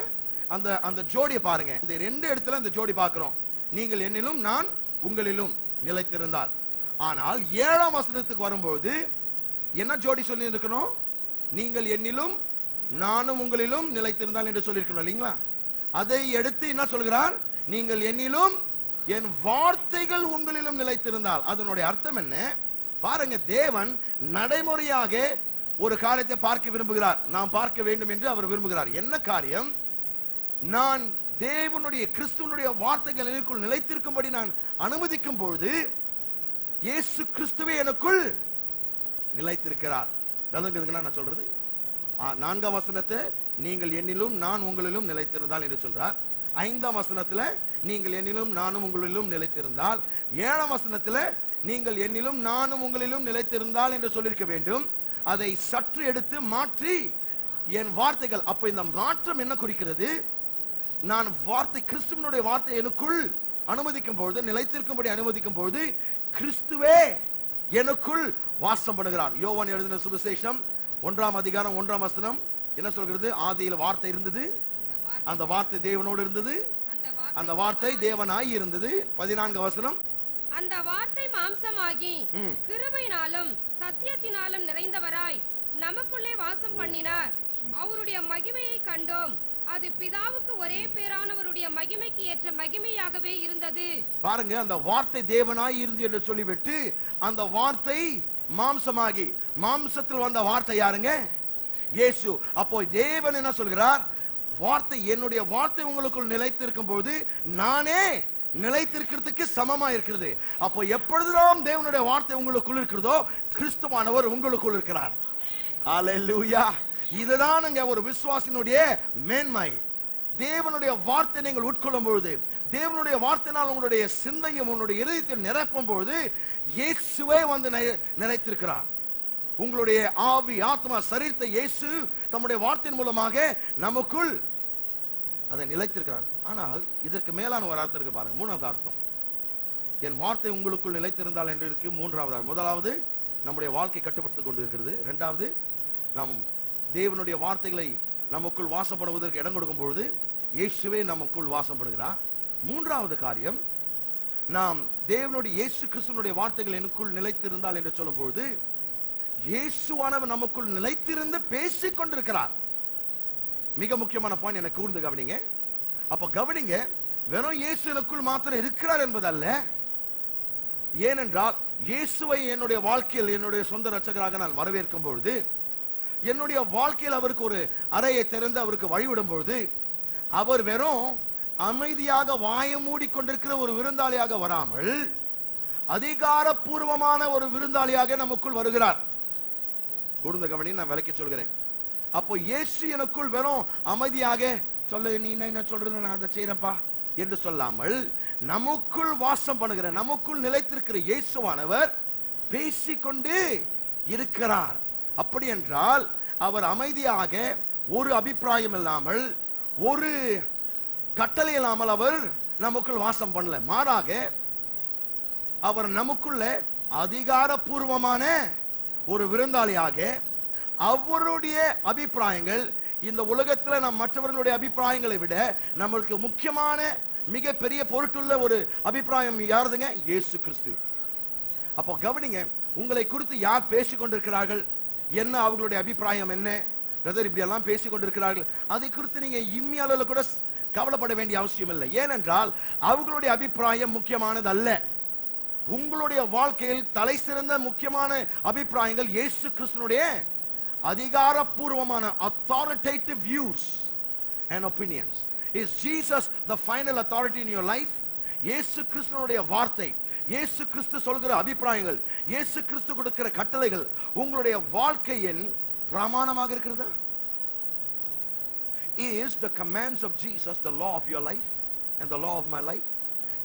Speaker 1: அந்த ஜோடியை பாருங்க. இந்த 2 இடத்துல அந்த ஜோடி பார்க்கிறோம். நீங்கள் என்னிலும் நான் உங்களிலும் நிலைத்திருந்தால். ஆனால் 7ஆம் வசனத்துக்கு வரும்போது என்ன ஜோடி சொல்லி இருக்கணும்? நீங்கள் என்னிலும் நானும் உங்களிலும் நிலைத்திருந்தால் என்று சொல்லி இருக்கணும் இல்லைங்களா? அதை எடுத்து என்ன சொல்கிறார்? நீங்கள் என்னிலும் என் வார்த்தைகள் உங்களிலும் நிலைத்திருந்தால். அதனுடைய அர்த்தம் என்ன பாருங்க. தேவன் நடைமுறையாக ஒரு காரியத்தை பார்க்க விரும்புகிறார், நாம் பார்க்க வேண்டும் என்று அவர் விரும்புகிறார். என்ன காரியம்? நான் தேவனுடைய கிறிஸ்துவனுடைய வார்த்தைகள் எனக்குள் நிலைத்திருக்கும்படி நான் அனுமதிக்கும் பொழுது இயேசு கிறிஸ்துவே எனக்குள் நிலைத்திருக்கிறார். விளங்குதுங்களா நான் சொல்றது? 4ஆம் வசனத்தை நீங்கள் என்னிலும் நான் உங்களிலும் நிலைத்திருந்தால் என்று சொல்றார். 5ஆம் வசனத்துல நீங்கள் என்னிலும் நானும் உங்களிலும் நிலைத்திருந்தால். 7ஆம் வசனத்துல நீங்கள் என்னிலும் நானும் உங்களிலும் நிலைத்திருந்தால் என்று சொல்லியிருக்க வேண்டும். அதை சற்று எடுத்து மாற்றி என் வார்த்தைகள். அப்ப இந்த மாற்றம் என்ன குறிக்கிறது? நான் வார்த்தை, கிறிஸ்துவனுடைய வார்த்தை எனக்குள் அனுமதிக்கும் பொழுது, நிலைத்திருக்கும்படி அனுமதிக்கும் பொழுது கிறிஸ்துவே எனக்குள் வாசம் பண்ணுகிறார். யோவான் எழுதின சுவிசேஷம் 1ஆம் அதிகாரம் 1ஆம் வசனம் என்ன சொல்கிறது? ஆதியில் வார்த்தை இருந்தது, அந்த வார்த்தை தேவனோடு இருந்தது, அந்த வார்த்தை தேவனாய் இருந்தது. 14 வசனம்,
Speaker 2: அந்த வார்த்தை மாம்சமாகி கிருபையினாலும் சத்தியத்தினாலும் நிறைந்தவராய் நமக்குள்ளே வாசம் பண்ணினார். அவருடைய மகிமையை கண்டோம். அது பிதாவுக்கு ஒரே பேரானவருடைய மகிமைக்கு ஏற்ற மகிமையாகவே இருந்தது. பாருங்க,
Speaker 1: அந்த வார்த்தை தேவனாய் இருந்து என்று சொல்லிவிட்டு அந்த வார்த்தை மாம்சமாகி, மாம்சத்தில் வந்த வார்த்தை யாருங்க? இயேசு. அப்போ தேவன் என்ன சொல்கிறார்? வார்த்தை, என்னுடைய வார்த்தை உங்களுக்குள் நிலைத்திருக்கும் போது நானே நிலைத்திருக்கிறதுக்கு சமமா இருக்கிறது. அப்போ எப்பொழுதும் தேவனுடைய வார்த்தை உங்களுக்குள் இருக்கிறதோ கிறிஸ்துவானவர் உங்களுக்குள் இருக்கிறார். ஹல்லேலூயா. இதுதான் ஒரு விசுவாசினுடைய மேன்மை. தேவனுடைய வார்த்தை நீங்கள் உட்கொள்ளும் பொழுது, தேவனுடைய வார்த்தையினால் உங்களுடைய சிந்தையும் உங்களுடைய இதயத்தை நிரப்பும் பொழுது இயேசுவே வந்து நிறைத்திருக்கிறார். உங்களுடைய ஆவி, ஆத்மா, சரீரத்தை இயேசு தம்முடைய வார்த்தையின் மூலமாக நமக்குள் அதை நிலைத்திருக்கிறார். ஆனால் இதற்கு மேலான ஒரு அர்த்தம் இருக்கு பாருங்க. 3வது அர்த்தம், என் வார்த்தை உங்களுக்குள் நிலைத்திருந்தால் என்று இருக்கு. 3வது, முதலாவது நம்முடைய வாழ்க்கை கட்டுப்படுத்திக் கொண்டு இருக்கிறது. 2வது, நாம் தேவனுடைய வார்த்தைகளை நமக்குள் வாசம் பண்ணுவதற்கு இடம் கொடுக்கும் பொழுது இயேசுவே நமக்குள் வாசம் பண்ணுகிறார். 3வது காரியம், நாம் தேவனுடைய இயேசு கிறிஸ்துவினுடைய வார்த்தைகள் எனக்குள் நிலைத்திருந்தால் என்று சொல்லும் பொழுது இயேசுவானவர் நமக்குள் நிலைத்திருந்து பேசிக் கொண்டிருக்கிறார். மிக முக்கியமான பாயிண்ட், எனக்கு கூர்ந்து கவனிங்க. அப்ப கவனிங்க, வெறும் இயேசு எனக்குள் மாத்திரம் இருக்கிறார் என்பதல்ல. ஏனென்றால் இயேசுவை என்னுடைய வாழ்க்கையில் என்னுடைய சொந்த ரட்சகராக நான் வரவேற்கும் பொழுது, என்னுடைய வாழ்க்கையில் அவருக்கு ஒரு அறையை திறந்து அவருக்கு வழிவிடும் பொழுது, அவர் வெறும் அமைதியாக வாயை மூடிக்கொண்டிருக்கிற ஒரு விருந்தாளியாக வராமல் அதிகாரப்பூர்வமான ஒரு விருந்தாளியாக நமக்குள் வருகிறார். கூர்ந்த கவனி, நான் விளக்கி சொல்கிறேன். அப்போ இயேசு எனக்குள் வெறும் அமைதியாக சொல்ல, நீ என்ன சொல்றது, நான் அதை செய்யறேன்ப்பா, என்று சொல்லாமல் நமக்குள் வாசம் பண்ணுகிற, நமக்குள் நிலைத்திருக்கிற இயேசுவானவர் பேசிக்கொண்டே இருக்கிறார். அப்படி என்றால் அவர் அமைதியாக ஒரு அபிப்பிராயம் இல்லாமல், ஒரு கட்டளை இல்லாமல் அவர் நமக்குள் வாசம் பண்ணல. மாறாக அவர் நமக்குள்ள அதிகாரப்பூர்வமான ஒரு விருந்தாளியாக அவருடைய அபிப்பிராயங்கள், இந்த உலகத்தில் நம் மற்றவர்களுடைய அபிப்பிராயங்களை விட நம்மளுக்கு முக்கியமான மிக பெரிய பொருட்டுள்ள ஒரு அபிப்பிராயம் யாருதுங்க? இயேசு கிறிஸ்து. அப்போ கவனிங்க, உங்களை குறித்து யார் பேசிக் கொண்டிருக்கிறார்கள், என்ன அவர்களுடைய அபிப்பிராயம் என்ன, பிரதர் இப்படி எல்லாம் பேசிக் கொண்டிருக்கிறார்கள், அதை குறித்து நீங்க இம்மி அளவில் கூட கவலைப்பட வேண்டிய அவசியம் இல்லை. ஏனென்றால் அவர்களுடைய அபிப்பிராயம் முக்கியமானது அல்ல. உங்களுடைய வாழ்க்கையில் தலை சிறந்த முக்கியமான அபிப்பிராயங்கள் இயேசு கிறிஸ்துனுடைய அதிகாரப்பூர்வமான authoritative views and opinions. Is Jesus the final authority in your life? இயேசு கிறிஸ்துனுடைய வார்த்தை, இயேசு கிறிஸ்து சொல்கிற அபிப்பிராயங்கள், இயேசு கிறிஸ்து கொடுக்கிற கட்டளைகள் உங்களுடைய வாழ்க்கையின் பிரமாணமாக இருக்கிறதா? Is the commands of Jesus the law of your life and the law of my life?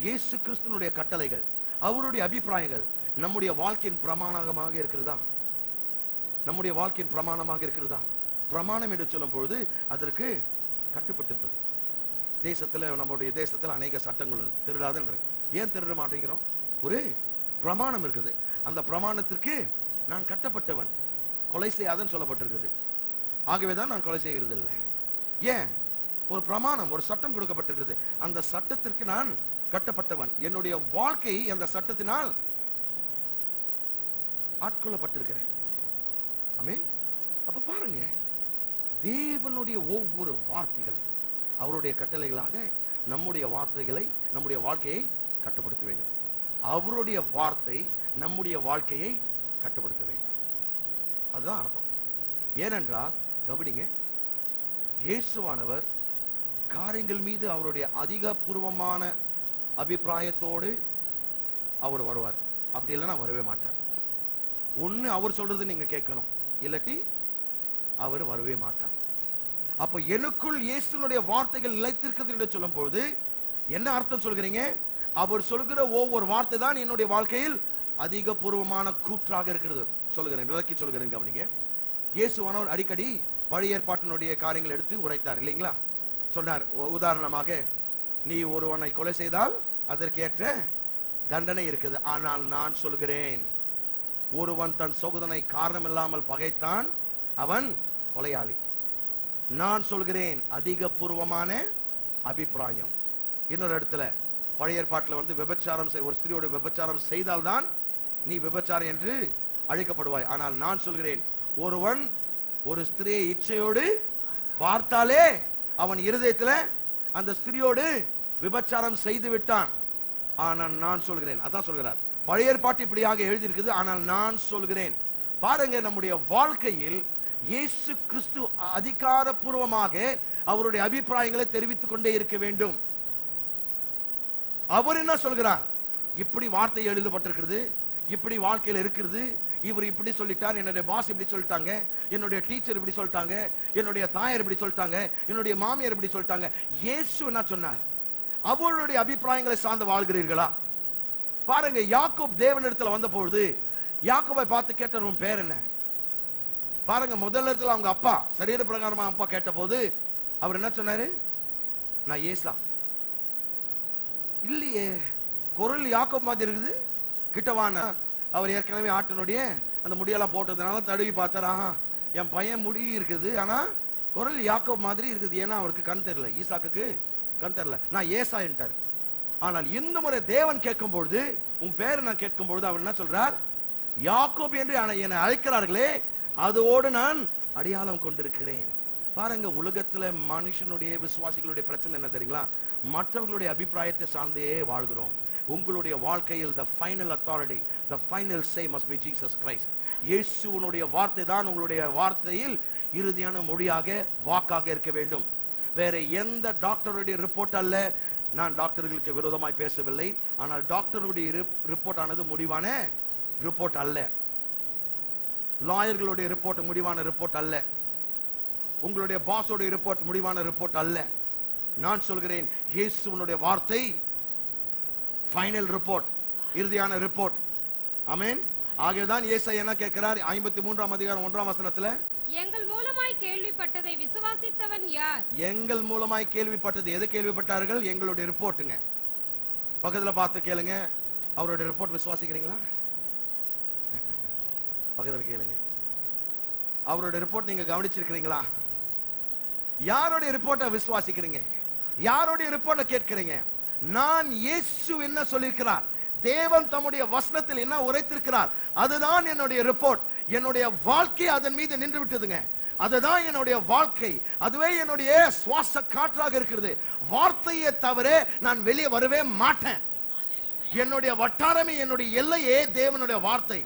Speaker 1: இயேசு கிறிஸ்துனுடைய கட்டளைகள், அவருடைய அபிப்பிராயங்கள் நம்முடைய வாழ்க்கையின் பிரமாணமாக இருக்கிறதா? நம்முடைய வாழ்க்கையின் பிரமாணமாக இருக்கிறதா? பிரமாணம் என்று சொல்லும் பொழுது அதற்கு கட்டுப்பட்டிருப்பது. தேசத்துல, நம்முடைய தேசத்துல அநேக சட்டங்கள் திருடாதுன்னு. ஏன் திருட மாட்டேங்கிறோம்? ஒரு பிரமாணம் இருக்குது. அந்த பிரமாணத்திற்கு நான் கட்டப்பட்டவன், கொலை செய்யாதன்னு சொல்லப்பட்டிருக்குது. ஆகவேதான் நான் கொலை செய்கிறது இல்லை. ஏன்? ஒரு பிரமாணம், ஒரு சட்டம் கொடுக்கப்பட்டிருக்குது. அந்த சட்டத்திற்கு நான் கட்டப்பட்டவன். என்னுடைய வாழ்க்கை அந்த சட்டத்தினால் ஆட்கொள்ளப்பட்டிருக்கிறேன். ஆமென். அப்ப பாருங்க, தேவனுடைய ஒவ்வொரு வார்த்தைகள் அவருடைய கட்டளைகளாக நம்முடைய வார்த்தைகளை, நம்முடைய வாழ்க்கையை கட்டுப்படுத்த வேண்டும். அவருடைய வார்த்தை நம்முடைய வாழ்க்கையை கட்டுப்படுத்த வேண்டும். அதுதான் அர்த்தம். ஏனென்றால் கவனிங்க, இயேசுவானவர் காரியங்கள் மீது அவருடைய அதிகபூர்வமான அபிப்பிராயத்தோடு அவர் வருவார். அப்படி இல்லைன்னா வரவே மாட்டார். ஒண்ணு அவர் சொல்றது நீங்க கேட்கணும், இல்லாட்டி அவர் வரவே மாட்டார். அப்ப எனக்குள் இயேசுனுடைய வார்த்தைகள் நிலைத்திருக்கிறது என்று சொல்லும் போது என்ன அர்த்தம் சொல்கிறீங்க? அவர் சொல்கிற ஒவ்வொரு வார்த்தை தான் என்னுடைய வாழ்க்கையில் அதிகபூர்வமான கூற்றாக இருக்கிறது. சொல்கிறேன், விளக்கி சொல்கிறேன், கவனிங்க. இயேசுவானவர் அடிக்கடி பழைய ஏற்பாட்டினுடைய காரியங்கள் எடுத்து உரைத்தார் இல்லைங்களா? சொன்னார், உதாரணமாக, நீ ஒருவனை கொலை செய்தால் அதற்கேற்ற தண்டனை இருக்குது. ஆனால் நான் சொல்கிறேன், ஒருவன் தன் சகோதரனை காரணம் இல்லாமல் பகைத்தான், அவன் கொலையாளி. நான் சொல்கிறேன், அதிகபூர்வமான அபிப்பிராயம். இன்னொரு இடத்துல பழைய ஏற்பாட்டில் விபச்சாரம் ஒரு ஸ்திரியோட விபச்சாரம் செய்தால்தான் நீ விபச்சாரம் என்று அழைக்கப்படுவாய். ஆனால் நான் சொல்கிறேன், ஒருவன் ஒரு ஸ்திரியை இச்சையோடு பார்த்தாலே அவன் இருதயத்தில் அந்த ஸ்திரியோடு விபச்சாரம் செய்து விட்டான். ஆனால் நான் சொல்கிறேன். அதான் சொல்கிறார். பழைய ஏற்பாட்டு இப்படியாக எழுதியிருக்குது, ஆனால் நான் சொல்கிறேன். பாருங்க, நம்முடைய வாழ்க்கையில் இயேசு கிறிஸ்து அதிகாரப்பூர்வமாக அவருடைய அபிப்பிராயங்களை தெரிவித்துக் கொண்டே இருக்க வேண்டும். அவர் என்ன சொல்கிறார்? இப்படி வார்த்தை எழுதப்பட்டிருக்கிறது, இப்படி வாழ்க்கையில் இருக்கிறது, இவர் இப்படி சொல்லிட்டார், என்னுடைய பாஸ் இப்படி சொல்லிட்டாங்க, என்னுடைய டீச்சர் இப்படி சொல்லிட்டாங்க, என்னுடைய தாயார் இப்படி சொல்லிட்டாங்க, என்னுடைய மாமியார் இப்படி சொல்லிட்டாங்க. இயேசு என்ன சொன்னார்? அவருடைய அபிப்பிராயங்களை சார்ந்து வாழ்கிறீர்களா? பாருங்க, யாக்கோப் தேவனிடத்தில் வந்த பொழுது யாக்கோபை பார்த்து கேட்டார், உன் பேர் என்ன? பாருங்க, முதல் இடத்துல அவங்க அப்பா சரீர பிரகாரமா அப்பா கேட்ட போது அவர் என்ன சொன்னாரு? நான் ஏசா. இல்லையே, குரல் யாக்கோப் மாதிரி இருக்குது. கிட்டவான அவர் ஏற்கனவே ஆட்டினுடைய அந்த முடியெல்லாம் போட்டதுனால தடவி பார்த்தாரா, என் பையன் முடி இருக்குது, ஆனா குரல் யாக்கோப் மாதிரி இருக்குது. ஏன்னா அவருக்கு கண் தெரியல, ஈசாக்குக்கு கண் தெரியல. நான் ஏசா என்றார். ஆனால் இந்த முறை தேவன் கேட்கும் பொழுது, உன் பேர் நான் கேட்கும் பொழுது அவர் என்ன சொல்றார்? யாக்கோப் என்று என்னை அழைக்கிறார்களே, அதோடு நான் அடையாளம் கொண்டிருக்கிறேன். பாருங்க, உலகத்துல மனுஷனுடைய விசுவாசிகளுடைய பிரச்சனை என்ன தெரியுங்களா? மற்றவர்களுடைய அபிப்பிராயத்தை சார்ந்தே வாழ்கிறோம். உங்களுடைய வாழ்க்கையில் the final authority, the final say must be Jesus Christ. இயேசுவினுடைய வார்த்தை தான் உங்களுடைய வார்த்தையில் இறுதியான மொழியாக, வாக்காக இருக்க வேண்டும். வேற எந்த டாக்டருடைய ரிப்போர்ட் அல்ல. நான் டாக்டர்களுக்கு விரோதமாய் பேசவில்லை, ஆனால் டாக்டருடைய ரிப்போர்ட் ஆனது முடிவான ரிப்போர்ட் அல்ல. லாயர்களுடைய ரிப்போர்ட் முடிவான ரிப்போர்ட் அல்ல. உங்களுடைய பாஸோட ரிப்போர்ட் முடிவான ரிப்போர்ட் அல்ல. நான் சொல்கிறேன், இயேசுவினுடைய வார்த்தை ஃபைனல் ரிப்போர்ட், இறுதியான ரிப்போர்ட். ஆமென். ஆகவேதான் இயேசு என்ன கேட்கிறார்? 53ஆம் அதிகாரம் 1ஆம் வசனத்துல,
Speaker 2: எங்கள் மூலமாய் கேள்விப்பட்டதை விசுவாசித்தவன் யார்?
Speaker 1: எங்கள் மூலமாய் கேள்விப்பட்டது. எது கேள்விப்பட்டார்கள்? எங்களுடைய ரிப்போர்ட்டுங்க. பக்கத்துல பார்த்து கேளுங்க, அவருடைய ரிப்போர்ட் விசுவாசிக்கிறீங்களா? பக்கத்துல கேளுங்க, அவருடைய ரிப்போர்ட் நீங்க கவனிச்சிருக்கிறீங்களா? யாருடைய ரிப்போர்ட்டை விசுவாசிக்கிறீங்க? யாருடைய ரிப்போர்ட்டை கேட்கிறீங்க? நான் இயேசு என்ன சொல்லியிருக்கிறார், தேவன் தம்முடைய வசனத்தில் என்ன உரைத்திருக்கிறார், அதுதான் என்னுடைய ரிப்போர்ட். என்னுடைய வாழ்க்கை அதன் மீது நின்று விட்டதுங்க. அதுதான் என்னுடைய வாழ்க்கை, அதுவே என்னுடைய சுவாச காற்றாக இருக்கிறது. வார்த்தையை தவிர நான் வெளியே வரவே மாட்டேன். என்னுடைய வட்டாரமே, என்னுடைய எல்லையே தேவனுடைய வார்த்தை.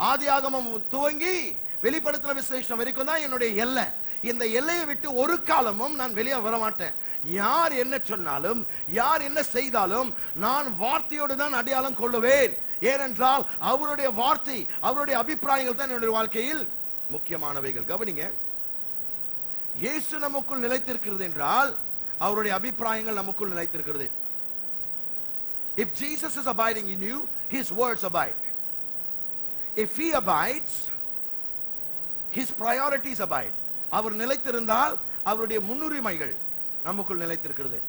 Speaker 1: ஆதியாகமம் துவங்கி வெளிப்படுத்தின விசேஷம் வரைக்கும் தான் என்னுடைய எல்லை. இந்த எல்லையை விட்டு ஒரு காலமும் நான் வெளியே வர மாட்டேன். யார் என்ன சொன்னாலும், யார் என்ன செய்தாலும் நான் வார்த்தையோடு தான் அடையாளம் கொள்ளுவேன். ஏனென்றால் அவருடைய வார்த்தை, அவருடைய அபிப்பிராயங்கள் தான் என்னுடைய வாழ்க்கையில் முக்கியமானவைகள். கவனிங்க, இயேசு நமக்குள் நிலைத்திருக்கிறது என்றால் அவருடைய அபிப்பிராயங்கள் நமக்குள் நிலைத்திருக்கிறது. If Jesus is abiding in you, his words abide. If he abides, his priorities abide. அவர் நிலைத்திருந்தால் அவருடைய முன்னுரிமைகள் நமக்குள் நிலைத்திருக்கிறது.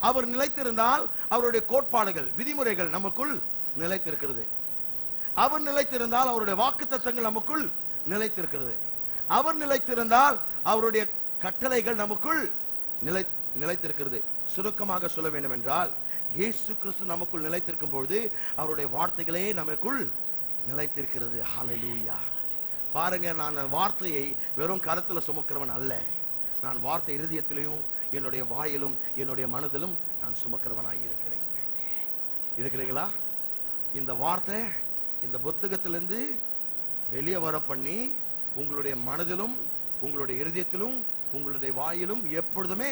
Speaker 1: அவர் நிலைத்திருந்தால் அவருடைய கோட்பாடுகள், விதிமுறைகள் நமக்குள் நிலைத்திருக்கிறது. அவர் நிலைத்திருந்தால் அவருடைய வாக்குத்தத்தங்கள் நமக்குள் நிலைத்திருக்கிறது. அவர் நிலைத்திருந்தால் அவருடைய கட்டளைகள் நமக்குள் நிலைத்திருக்கிறது. சுருக்கமாக சொல்ல வேண்டும் என்றால், இயேசு கிறிஸ்து நமக்குள் நிலைத்திருக்கும் பொழுது அவருடைய வார்த்தைகளே நமக்குள் நிலைத்திருக்கிறது. ஹல்லேலூயா. பாருங்க, நான் வார்த்தையை வெறும் கரத்துல சுமக்கிறவன் அல்ல. நான் வார்த்தை இருதயத்திலும் என்னுடைய வாயிலும் என்னுடைய மனதிலும் நான் சுமக்கிறவனாய் இருக்கிறேன். இருக்கிறீங்களா? இந்த வார்த்தை இந்த புத்தகத்திலிருந்து வெளியே வர பண்ணி உங்களுடைய மனதிலும் உங்களுடைய இருதயத்திலும் உங்களுடைய வாயிலும் எப்பொழுதுமே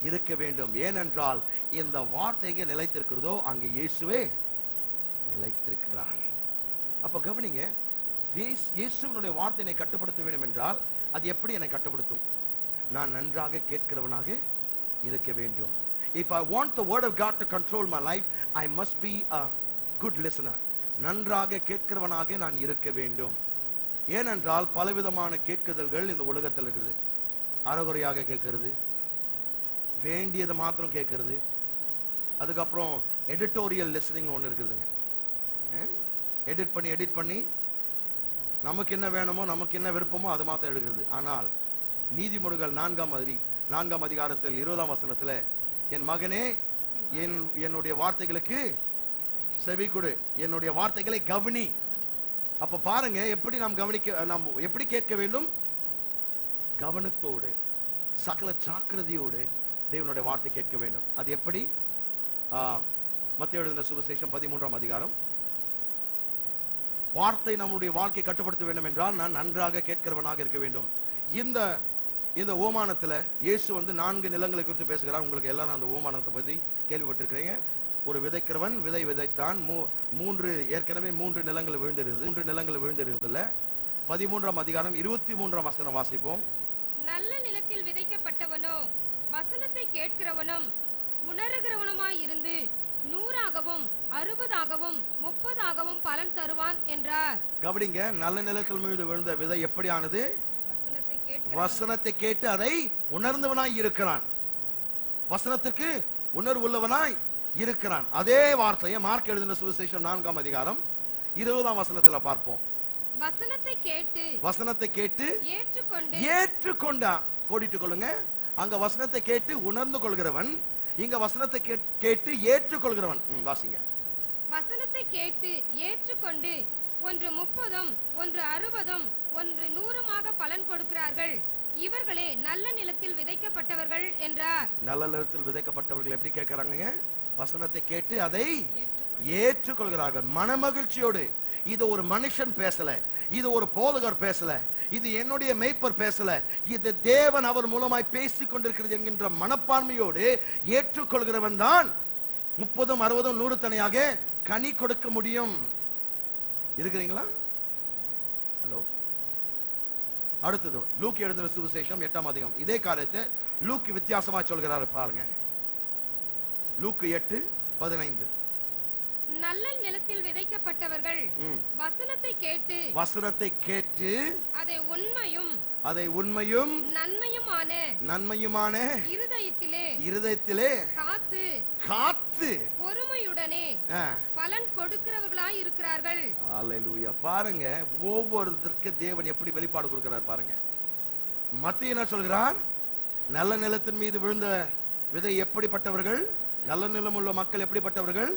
Speaker 1: இருக்க வேண்டும். ஏனென்றால் இந்த வார்த்தை எங்கே நிலைத்திருக்கிறதோ அங்கே இயேசுவே நிலைத்திருக்கிறார். அப்ப கவனிங்க, இயேசுவினுடைய வார்த்தை என்னை கட்டுப்படுத்த வேண்டும் என்றால் அது எப்படி என்னை கட்டுப்படுத்தும்? நான் நன்றாக கேட்கிறவனாக இருக்க வேண்டும். If I want the word of God to control my life, I must be a good listener. நன்றாக கேட்கிறவனாக நான் இருக்க வேண்டும். ஏனென்றால் பலவிதமான கேட்குதல்கள் இந்த உலகத்தில் இருக்கிறது. அறகுறையாக கேட்கிறது, வேண்டியதை மாத்திரம் கேட்கிறது, அதுக்கப்புறம் எடிட்டோரியல் லிசனிங் ஒன்று இருக்குதுங்க. எடிட் பண்ணி நமக்கு என்ன வேணுமோ, நமக்கு என்ன விருப்பமோ அது மாத்திரம் எடுக்கிறது. ஆனால் நீதிமொழிகள் 4ஆம் அதிகாரத்தில் 20ஆம் வசனத்துல, என் மகனே என்னுடைய வார்த்தைகளுக்கு செவி கொடு, என்னுடைய வார்த்தைகளை கவனி. அப்ப பாருங்க, எப்படி நாம் எப்படி கேட்க வேண்டும்? கவனத்தோடு, சகல ஜாக்கிரதையோடு தேவனுடைய வார்த்தை கேட்க வேண்டும். அது எப்படி? மத்தேயு எழுதின சுவிசேஷம் 13ஆம் அதிகாரம். வார்த்தை நம்முடைய வாழ்க்கை கட்டுப்படுத்த வேண்டும் என்றால் நான் நன்றாக கேட்கிறவனாக இருக்க வேண்டும். இந்த ஓமானத்துல இயேசு 4 நிலங்களை குறித்து பேசுகிறார். உங்களுக்கு எல்லாரும் அந்த ஓமானத்தை பத்தி கேள்விப்பட்டிருக்கிறீங்க. ஒரு விதைக்கிறவன் விதை விதைத்தான். ஏற்கனவே 3 நிலங்கள் விழுந்திருந்ததுல 13ஆம் அதிகாரம் 23ஆம் வசனம் வாசிப்போம்.
Speaker 2: நல்ல நிலத்தில் விதைக்கப்பட்டவனோ வசனத்தை கேட்கிறவனும் உணர்கிறவனுமாய் இருந்து 100ஆகவும் 60ஆகவும் 30ஆகவும் பலன் தருவான் என்றார்.
Speaker 1: கவனிங்க, நல்ல நிலத்தில் மீது விழுந்த விதை எப்படியானது? வசனத்தை கேட்டு அதை உணர்ந்தவனாய் இருக்கிறான். வசனத்துக்கு உணர்வுள்ளவனாய் இருக்கிறான். அதே வார்த்தையை மார்க் எழுதின சுவிசேஷம் 4ஆம் அதிகாரம் 20ஆம் வசனத்துல பார்ப்போம். வசனத்தை கேட்டு ஏற்றுக்கொண்டா, கோடிட்டுக் கொள்ளுங்க. அங்க வசனத்தை கேட்டு உணர்ந்து கொள்கிறவன், இங்க வசனத்தை கேட்டு ஏற்றுக்கொள்கிறவன். வாசிங்க.
Speaker 2: வசனத்தை கேட்டு ஏற்றுக்கொண்டு ஒன்று 30 ஒன்று 60 ஒன்று 100 பலன் கொடுக்கிறார்கள். இவர்களே நல்ல நிலத்தில் விதைக்கப்பட்டவர்கள் என்றார்.
Speaker 1: நல்ல நிலத்தில் விதைக்கப்பட்டவர்கள் எப்படி கேட்கிறாங்க? வசனத்தை கேட்டு அதை ஏற்றுக்கொள்கிறார்கள் மனமகிழ்ச்சியோடு. இது ஒரு மனுஷன் பேசல, இது ஒரு போதகர் பேசல, இது என்னுடைய மேய்ப்பர் பேசல, இது தேவன் அவர் மூலமாய் பேசிக் கொண்டிருக்கிறது என்கின்ற மனப்பான்மையோடு ஏற்றுக்கொள்கிறவன் தான் 30 60 100 தனியாக கனி கொடுக்க முடியும். இருக்கிறீங்களா? ஹலோ. அடுத்தது லூக் எழுதின சுவிசேஷம் 8ஆம் அதிகாரம். இதே காரியத்தை லூக் வித்தியாசமா சொல்கிறாரு பாருங்க. லூக் 8:15.
Speaker 2: நல்ல நிலத்தில் விதைக்கப்பட்டவர்கள் வசனத்தை கேட்டு அதை உண்மையும் நன்மையுமான இருதயத்திலே காத்து பொறுமையுடனே பலன் கொடுக்கிறவர்களாய் இருக்கிறார்கள்.
Speaker 1: அல்லேலூயா. பாருங்க, ஒவ்வொருத்தருக்கு தேவன் எப்படி வெளிப்பாடு கொடுக்கிறார் பாருங்க. மத்தேயு என்ன சொல்கிறார்? நல்ல நிலத்தின் மீது விழுந்த விதை எப்படிப்பட்டவர்கள்? நல்ல நிலம் உள்ள மக்கள் எப்படிப்பட்டவர்கள்?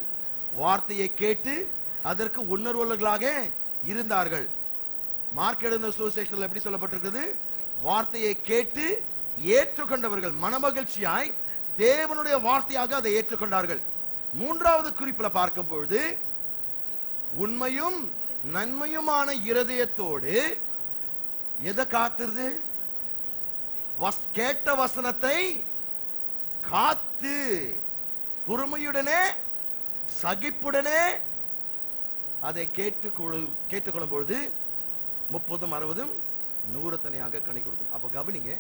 Speaker 1: வார்த்தையை கேட்டு அதற்கு உணர்வுள்ளவர்களாக இருந்தார்கள். மார்க் எழுதின சுவிசேஷத்தில் எப்படி சொல்லப்பட்டிருக்கிறது? வார்த்தையை கேட்டு ஏற்றுக்கொண்டவர்கள் மனமகிழ்ச்சியாய் தேவனுடைய வார்த்தையாக அதை ஏற்றுக்கொண்டார்கள். மூன்றாவது குறிப்பில் பார்க்கும் பொழுது உண்மையும் நன்மையுமான இருதயத்தோடு எதை காத்துறது? கேட்ட வசனத்தை காத்து பொறுமையுடனே சகிப்புடனே அதை கேட்டுக்கொள்ளும் பொழுது 30, 60, 100 தனியாக கனி கொடுக்கும். அப்ப கவனிங்க,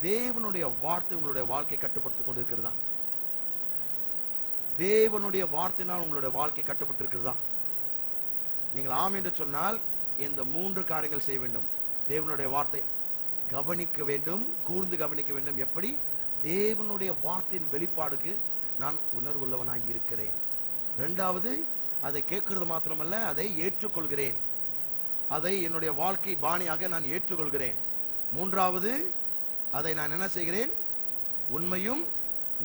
Speaker 1: தேவனுடைய வார்த்தை உங்களுடைய வாழ்க்கை கட்டுப்படுத்திக் கொண்டு இருக்கிறதா? தேவனுடைய வார்த்தையினால் உங்களுடைய வாழ்க்கை கட்டுப்பட்டிருக்கிறதா? நீங்கள் ஆம் என்று சொன்னால் இந்த 3 காரியங்கள் செய்ய வேண்டும். தேவனுடைய வார்த்தை கவனிக்க வேண்டும், கூர்ந்து கவனிக்க வேண்டும். எப்படி? தேவனுடைய வார்த்தையின் வெளிப்பாடுக்கு நான் உணர்வுள்ளவனாய் இருக்கிறேன். இரண்டாவது, அதை கேட்கிறது மாத்திரமல்ல, அதை ஏற்றுக்கொள்கிறேன். அதை என்னுடைய வாழ்க்கை பாணியாக நான் ஏற்றுக்கொள்கிறேன். மூன்றாவது, அதை நான் என்ன செய்கிறேன்? உண்மையும்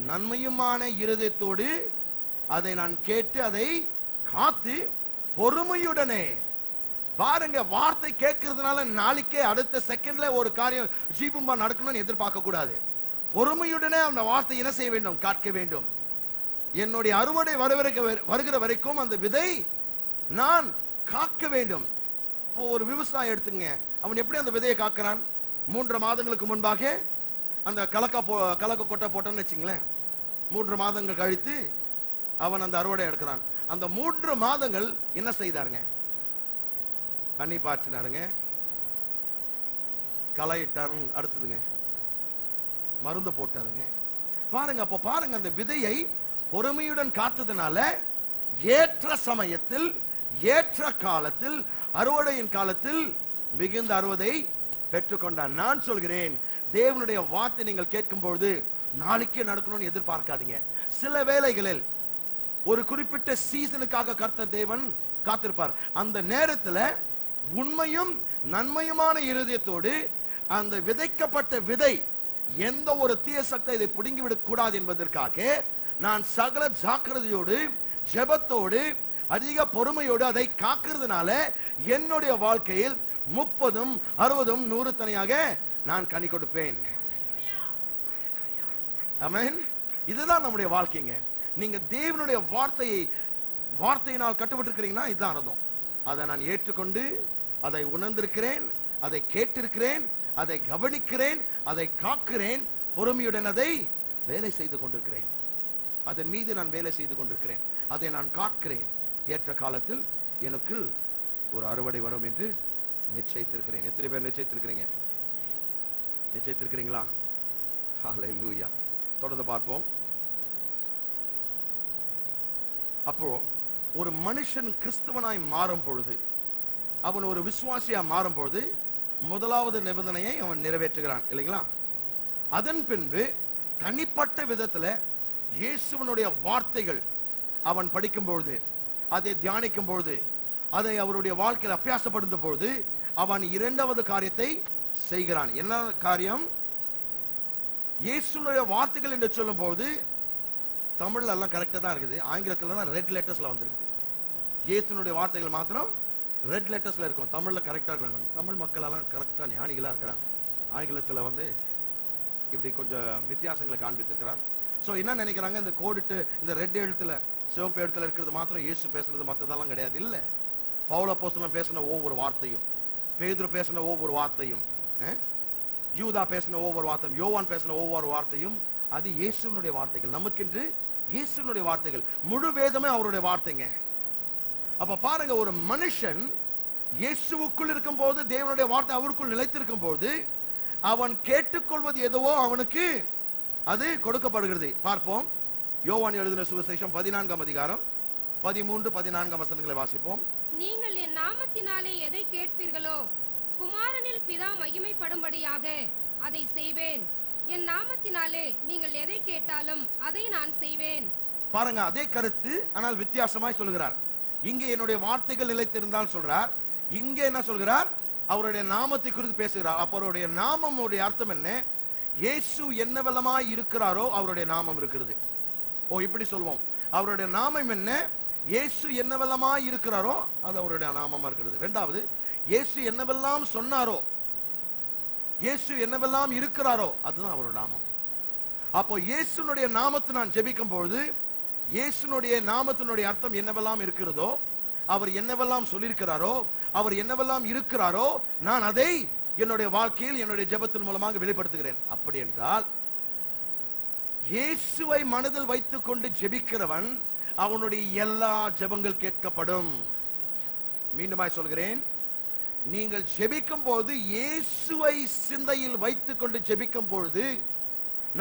Speaker 1: நன்மையுமான இருதயத்தோடு அதை நான் கேட்டு அதை காத்து பொறுமையுடனே. பாருங்க, வார்த்தை கேட்கறதுனால நாளைக்கே அடுத்த செகண்ட்ல ஒரு காரியம் ஜீபும்பா நடக்கணும்னு எதிர்பார்க்க கூடாது. பொறுமையுடனே அந்த வார்த்தை என்ன செய்ய வேண்டும்? காக்க வேண்டும். என்னுடைய அறுவடை வருகிற வரைக்கும் அந்த விதை நான் காக்க வேண்டும். ஒரு விவசாயம் எடுத்துங்க, அவன் எப்படி அந்த விதையை காக்கிறான்? 3 மாதங்களுக்கு முன்பாக அந்த கலக்க கொட்டை போட்டான்னு வச்சுங்களேன், 3 மாதங்கள் கழித்து அவன் அந்த அறுவடை எடுக்கிறான். அந்த 3 மாதங்கள் என்ன செய்தாருங்க? தண்ணி பாய்ச்சினாருங்க, களையிட்டாரு, அடுத்ததுங்க மருந்து போட்டாருங்க. பாருங்க, அப்போ பாருங்க, அந்த விதையை பொறுமையுடன் காத்ததுனால ஏற்ற சமயத்தில் ஏற்ற காலத்தில் அறுவடையின் காலத்தில் மிகுந்த அறுவடை பெற்றுக்கொண்டான். நான் சொல்கிறேன், தேவனுடைய வார்த்தை நீங்கள் கேட்கும் பொழுது நாளைக்கே நடக்கணும்னு எதிர்பார்க்காதீங்க. சில வேளைகளில் ஒரு குறிப்பிட்ட சீசனுக்காக கர்த்தர் தேவன் காத்திருப்பார். அந்த நேரத்தில் உண்மையும் நன்மையுமான இருதயத்தோடு அந்த விதைக்கப்பட்ட விதை எந்த ஒரு தீய சக்தி இதை பிடுங்கிவிடக் கூடாது என்பதற்காக நான் சகல ஜாக்கிரதையோடு ஜெபத்தோடு அதிக பொறுமையோடு அதை காக்கிறதுனால என்னுடைய வாழ்க்கையில் 30, 60, 100 தனியாக நான் கனி கொடுப்பேன். ஆமென். இதுதான் நம்முடைய வாழ்க்கைங்க. நீங்க தேவனுடைய வார்த்தையினால் கட்டுப்பட்டிருக்கிறீங்கன்னா இதுதான் அர்த்தம். அதை நான் ஏற்றுக்கொண்டு அதை உணர்ந்திருக்கிறேன், அதை கேட்டிருக்கிறேன், அதை கவனிக்கிறேன், அதை காக்கிறேன், பொறுமையுடன் அதை வேலை செய்து கொண்டிருக்கிறேன். அதன் மீது நான் வேலை செய்து கொண்டிருக்கிறேன், அதை நான் காக்கிறேன். ஏற்ற காலத்தில் எனக்கு ஒரு அறுவடை வரும் என்று நிச்சயித்திருக்கிறேன். எத்தனை பேர் நிச்சயித்திருக்கிறீங்க? நிச்சயித்திருக்கிறீங்களா? ஹல்லேலூயா. தொடர்ந்து பார்ப்போம். அப்போ ஒரு மனுஷன் கிறிஸ்தவனாய் மாறும் பொழுது, அவன் ஒரு விசுவாசியா மாறும் பொழுது முதலாவது நிபந்தனையை அவன் நிறைவேற்றுகிறான் இல்லைங்களா? அதன் பின்பு தனிப்பட்ட விதத்துல இயேசுவனுடைய வார்த்தைகள் அவன் படிக்கும் பொழுது, அதை தியானிக்கும் பொழுது, அதை அவருடைய வாழ்க்கையில் அபியாசப்படுத்தும் பொழுது அவன் இரண்டாவது காரியத்தை செய்கிறான். என்ன காரியம்? இயேசுனுடைய வார்த்தைகள் என்று சொல்லும் போது தமிழ்ல எல்லாம் கரெக்டா தான் இருக்குது, ஆங்கிலத்துல தான் ரெட் லெட்டர்ஸ்ல வந்திருக்குது. இயேசுனுடைய வார்த்தைகள் மாத்திரம் ரெட் லெட்டர்ஸ்ல இருக்கும், தமிழ்ல கரெக்டா இருக்காங்க. தமிழ் மக்கள் எல்லாம் கரெக்டா ஞானிகளா இருக்கிறாங்க. ஆங்கிலத்துல வந்து இப்படி கொஞ்சம் வித்தியாசங்களை காண்பித்திருக்கிறார். சோ என்ன நினைக்கிறாங்க? இந்த கோடிட்டு இந்த ரெட் எழுத்துல சிவப்பு எழுத்துல இருக்கிறது மாத்திரம் இயேசு பேசுனது, மற்றதெல்லாம் கிடையாது. இல்ல, பவுல் அப்போஸ்தலன் பேசின ஒவ்வொரு வார்த்தையும், பேதுரு பேசின ஒவ்வொரு வார்த்தையும், யூதா பேசின ஒவ்வொரு வார்த்தையும், யோவான் பேசின ஒவ்வொரு வார்த்தையும் அது இயேசுனுடைய வார்த்தைகள். நமக்கென்று இயேசுனுடைய வார்த்தைகள். முழு வேதமே அவருடைய வார்த்தைங்க. அப்ப பாருங்க, ஒரு மனுஷன் இயேசுவுக்குள் இருக்கும் போது, தேவனுடைய வார்த்தை அவருக்குள் நிலைத்திருக்கும் போது, அவன் கேட்டுக்கொள்வது எதுவோ அவனுக்கு அது கொடுக்கப்படுகிறது. பார்ப்போம். யோவான் எழுதின சுவிசேஷம் 14ஆம் அதிகாரம் 13, 14 வசனங்களை வாசிப்போம்.
Speaker 2: நீங்கள் என் நாமத்தினாலே எதை கேட்பீர்களோ குமாரனில் பிதா மகிமைப்படும்படியாக அதை செய்வேன். என் நாமத்தினாலே நீங்கள் எதை கேட்டாலும் அதை நான் செய்வேன்.
Speaker 1: பாருங்க, அதே கருத்து, ஆனால் வித்தியாசமாய் சொல்கிறார். இங்கே என்னுடைய வார்த்தைகள் நிலைத்திருந்தால் சொல்றார், இங்கே என்ன சொல்கிறார்? அவருடைய நாமத்தை குறித்து பேசுகிறார். அப்ப அவருடைய நாமம் அர்த்தம் என்ன? இயேசு என்னவெல்லாமாய் இருக்கிறாரோ அவருடைய நாமம் இருக்கிறது. ஓ, இப்படி சொல்வோம். அவருடைய நாமம் என்ன? இயேசு என்னவெல்லாமாய் இருக்கிறாரோ அது அவருடைய நாமமா இருக்கிறது. இரண்டாவது, இயேசு என்னவெல்லாம் சொன்னாரோ, இயேசு என்னவெல்லாம் இருக்கிறாரோ அதுதான் அவருடைய நாமம். அப்போ இயேசுனுடைய நாமத்தை நான் ஜெபிக்கும் பொழுது, இயேசுனுடைய நாமத்தினுடைய அர்த்தம் என்னவெல்லாம் இருக்கிறதோ, அவர் என்னவெல்லாம் சொல்லியிருக்கிறாரோ, அவர் என்னவெல்லாம் இருக்கிறாரோ, நான் அதை என்னுடைய வாழ்க்கையில் என்னுடைய ஜெபத்தின் மூலமாக வெளிப்படுத்துகிறேன். அப்படி என்றால் இயேசுவை மனதில் வைத்துக் கொண்டு ஜெபிக்கிறவன் அவனுடைய எல்லா ஜெபங்கள் கேட்கப்படும். மீண்டுமாய் சொல்கிறேன், நீங்கள் ஜெபிக்கும் போது இயேசுவை சிந்தையில் வைத்துக் கொண்டு ஜெபிக்கும் பொழுது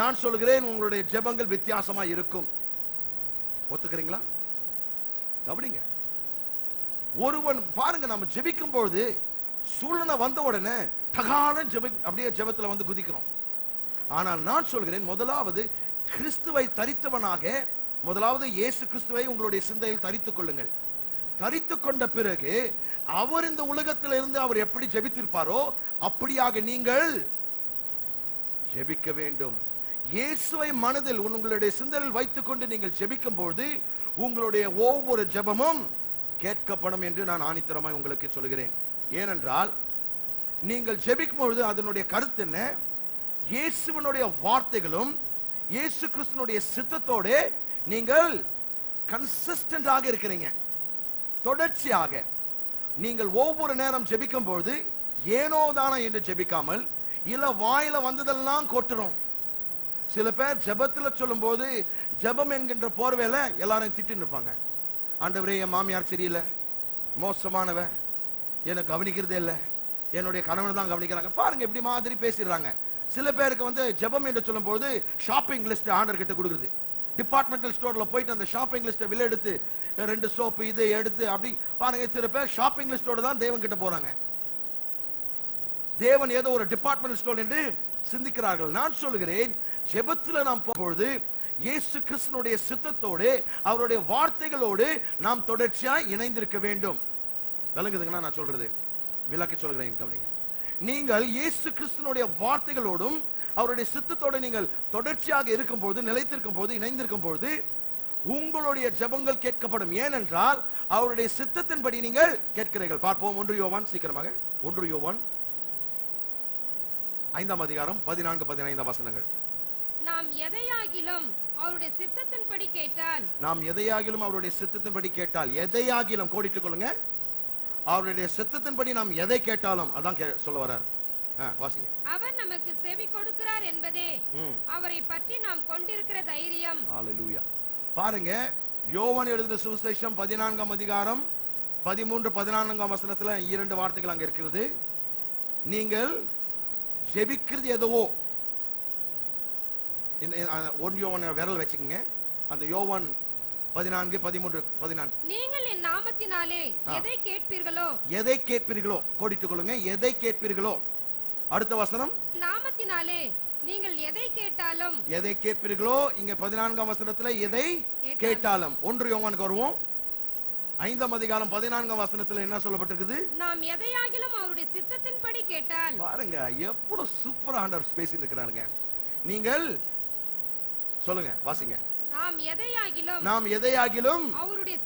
Speaker 1: நான் சொல்கிறேன் உங்களுடைய ஜெபங்கள் வித்தியாசமா இருக்கும். ஒத்துக்கிறீங்களா? கவனிங்க. ஒருவன் பாருங்க, நம்ம ஜெபிக்கும் பொழுது சூழ்நிலை வந்த உடனே தகான அப்படியே ஜெபத்துல வந்து குதிக்கிறோம். ஆனால் நான் சொல்கிறேன், முதலாவது கிறிஸ்துவை தரித்தவனாக, முதலாவது இயேசு கிறிஸ்துவை உங்களுடைய சிந்தையில் தரித்துக் கொள்ளுங்கள். தரித்துக் கொண்ட பிறகு அவர் இந்த உலகத்தில் இருந்து அவர் எப்படி ஜெபித்திருப்பாரோ அப்படியாக நீங்கள் ஜெபிக்க வேண்டும். இயேசுவை மனதில் உங்களுடைய சிந்தையில் வைத்துக் கொண்டு நீங்கள் ஜெபிக்கும் பொழுது உங்களுடைய ஒவ்வொரு ஜெபமும் கேட்கப்படும் என்று நான் ஆணித்தரமாய் உங்களுக்கு சொல்கிறேன். ஏனென்றால் நீங்கள் ஜெபிக்கும் பொழுது அதனுடைய கருத்து என்ன? இயேசுவினுடைய வார்த்தைகளும் இயேசு கிறிஸ்துவினுடைய சித்தத்தோடு நீங்கள் கன்சிஸ்டன்டாக இருக்கிறீங்க. தொடர்ச்சியாக நீங்கள் ஒவ்வொரு நேரம் ஜெபிக்கும் பொழுது ஏனோ தானோ என்று ஜெபிக்காமல், இல்ல வாயில வந்ததெல்லாம் கொட்டுறோம். சில பேர் ஜெபத்துல சொல்லும் போது ஜெபம் என்கின்ற போர்வையில எல்லாரும் திட்டின்னு இருப்பாங்க. ஆண்டவரே, என் மாமியார் சரியில்லை, மோசமானவ, எனக்கு கவனிக்கிறதே இல்லை, என்னுடைய கணவன் தான் கவனிக்கிறாங்க. பாருங்க, இப்படி மாதிரி பேசிடுறாங்க. சில பேருக்கு வந்து ஜெபம் என்று சொல்லும் போது ஷாப்பிங் லிஸ்ட் ஆர்டர் கிட்ட கொடுக்குறது. டிபார்ட்மெண்டல் ஸ்டோர்ல போயிட்டு அந்த ஷாப்பிங் லிஸ்ட்டை வெளில எடுத்து 2 சோப்பு இதை எடுத்து அப்படி பாருங்க. சில பேர் ஷாப்பிங் லிஸ்டோட தான் தேவன் கிட்ட போறாங்க. தேவன் ஏதோ ஒரு டிபார்ட்மெண்டல் ஸ்டோர் என்று சிந்திக்கிறார்கள். நான் சொல்கிறேன், ஜெபத்துல நாம் போகும்போது இயேசு கிறிஸ்துனுடைய சித்தத்தோடு அவருடைய வார்த்தைகளோடு நாம் தொடர்ச்சியாய் இணைந்திருக்க வேண்டும். விளங்குதுங்கன்னா நான் சொல்றது? விளக்கி சொல்கிறேன், கவனிங்க. நீங்கள் இயேசு கிறிஸ்துனுடைய வார்த்தைகளோடும் அவருடைய சித்தத்தோடு நீங்கள் தொடர்ச்சியாக இருக்கும் போது, நிலைத்திருக்கும் போது, இணைந்திருக்கும் போது உங்களுடைய ஜெபங்கள் கேட்கப்படும். ஏனென்றால் அவருடைய சித்தத்தின்படி நீங்கள் கேட்கிறீர்கள். பார்ப்போம். 1 யோவான், சீக்கிரமாக 1 யோவான் 5ஆம் அதிகாரம் 14, 15 வசனங்கள்.
Speaker 2: நாம் எதையாகிலும் அவருடைய சித்தத்தின்படி கேட்டால்,
Speaker 1: நாம் எதையாகிலும் அவருடைய சித்தத்தின்படி கேட்டால், எதையாகிலும் கோடிட்டுக் கொள்ளுங்க, அவருடைய சித்தத்தின்படி நாம் எதை கேட்டாலும் அதான் சொல்ல வர்றார். வாசிங்க.
Speaker 2: அவர் நமக்கு செவி கொடுக்கிறார் என்பதே அவரை பற்றி நாம் கொண்டிருக்கிற தைரியம்.
Speaker 1: ஹalleluya. பாருங்க, யோவான் எழுதின சுவிசேஷம் 14ஆம் அதிகாரம் 13, 14 வசனத்துல 2 வார்த்தைகள் அங்க இருக்கிறது. நீங்கள் ஜெபிக்கிறது எதுவோ, இந்த 1 யோவான் விரல் வச்சுக்கங்க. அந்த யோவான் 14, 13, 14.
Speaker 2: நீங்கள் என் நாமத்தினாலே எதை கேட்பீர்களோ,
Speaker 1: எதை கேட்பீர்களோ கோடிட்டுக் கொள்ளுங்க, எதை கேட்பீர்களோ. அடுத்த வசனம்,
Speaker 2: நாமத்தினாலே நீங்கள் எதை கேட்டாலும்,
Speaker 1: எதை கேட்பீர்களோ. இங்க 14ஆம் வசனத்துல எதை கேட்டாலும். 1 யோவானுக்கு வருவோம். 5ஆம் அதிகாரம் 14ஆம் வசனத்துல என்ன சொல்லப்பட்டிருக்குது?
Speaker 2: நாம் எதையாகிலும் அவருடைய சித்தத்தின்படி கேட்டால்.
Speaker 1: பாருங்க, எவ்வளவு சூப்பரா ஆண்டவர் பேசி இருக்கிறாருங்க. நீங்கள் சொல்லுங்க, வாசிங்க.
Speaker 2: நாம் எதையாகிலும்
Speaker 1: அவருடைய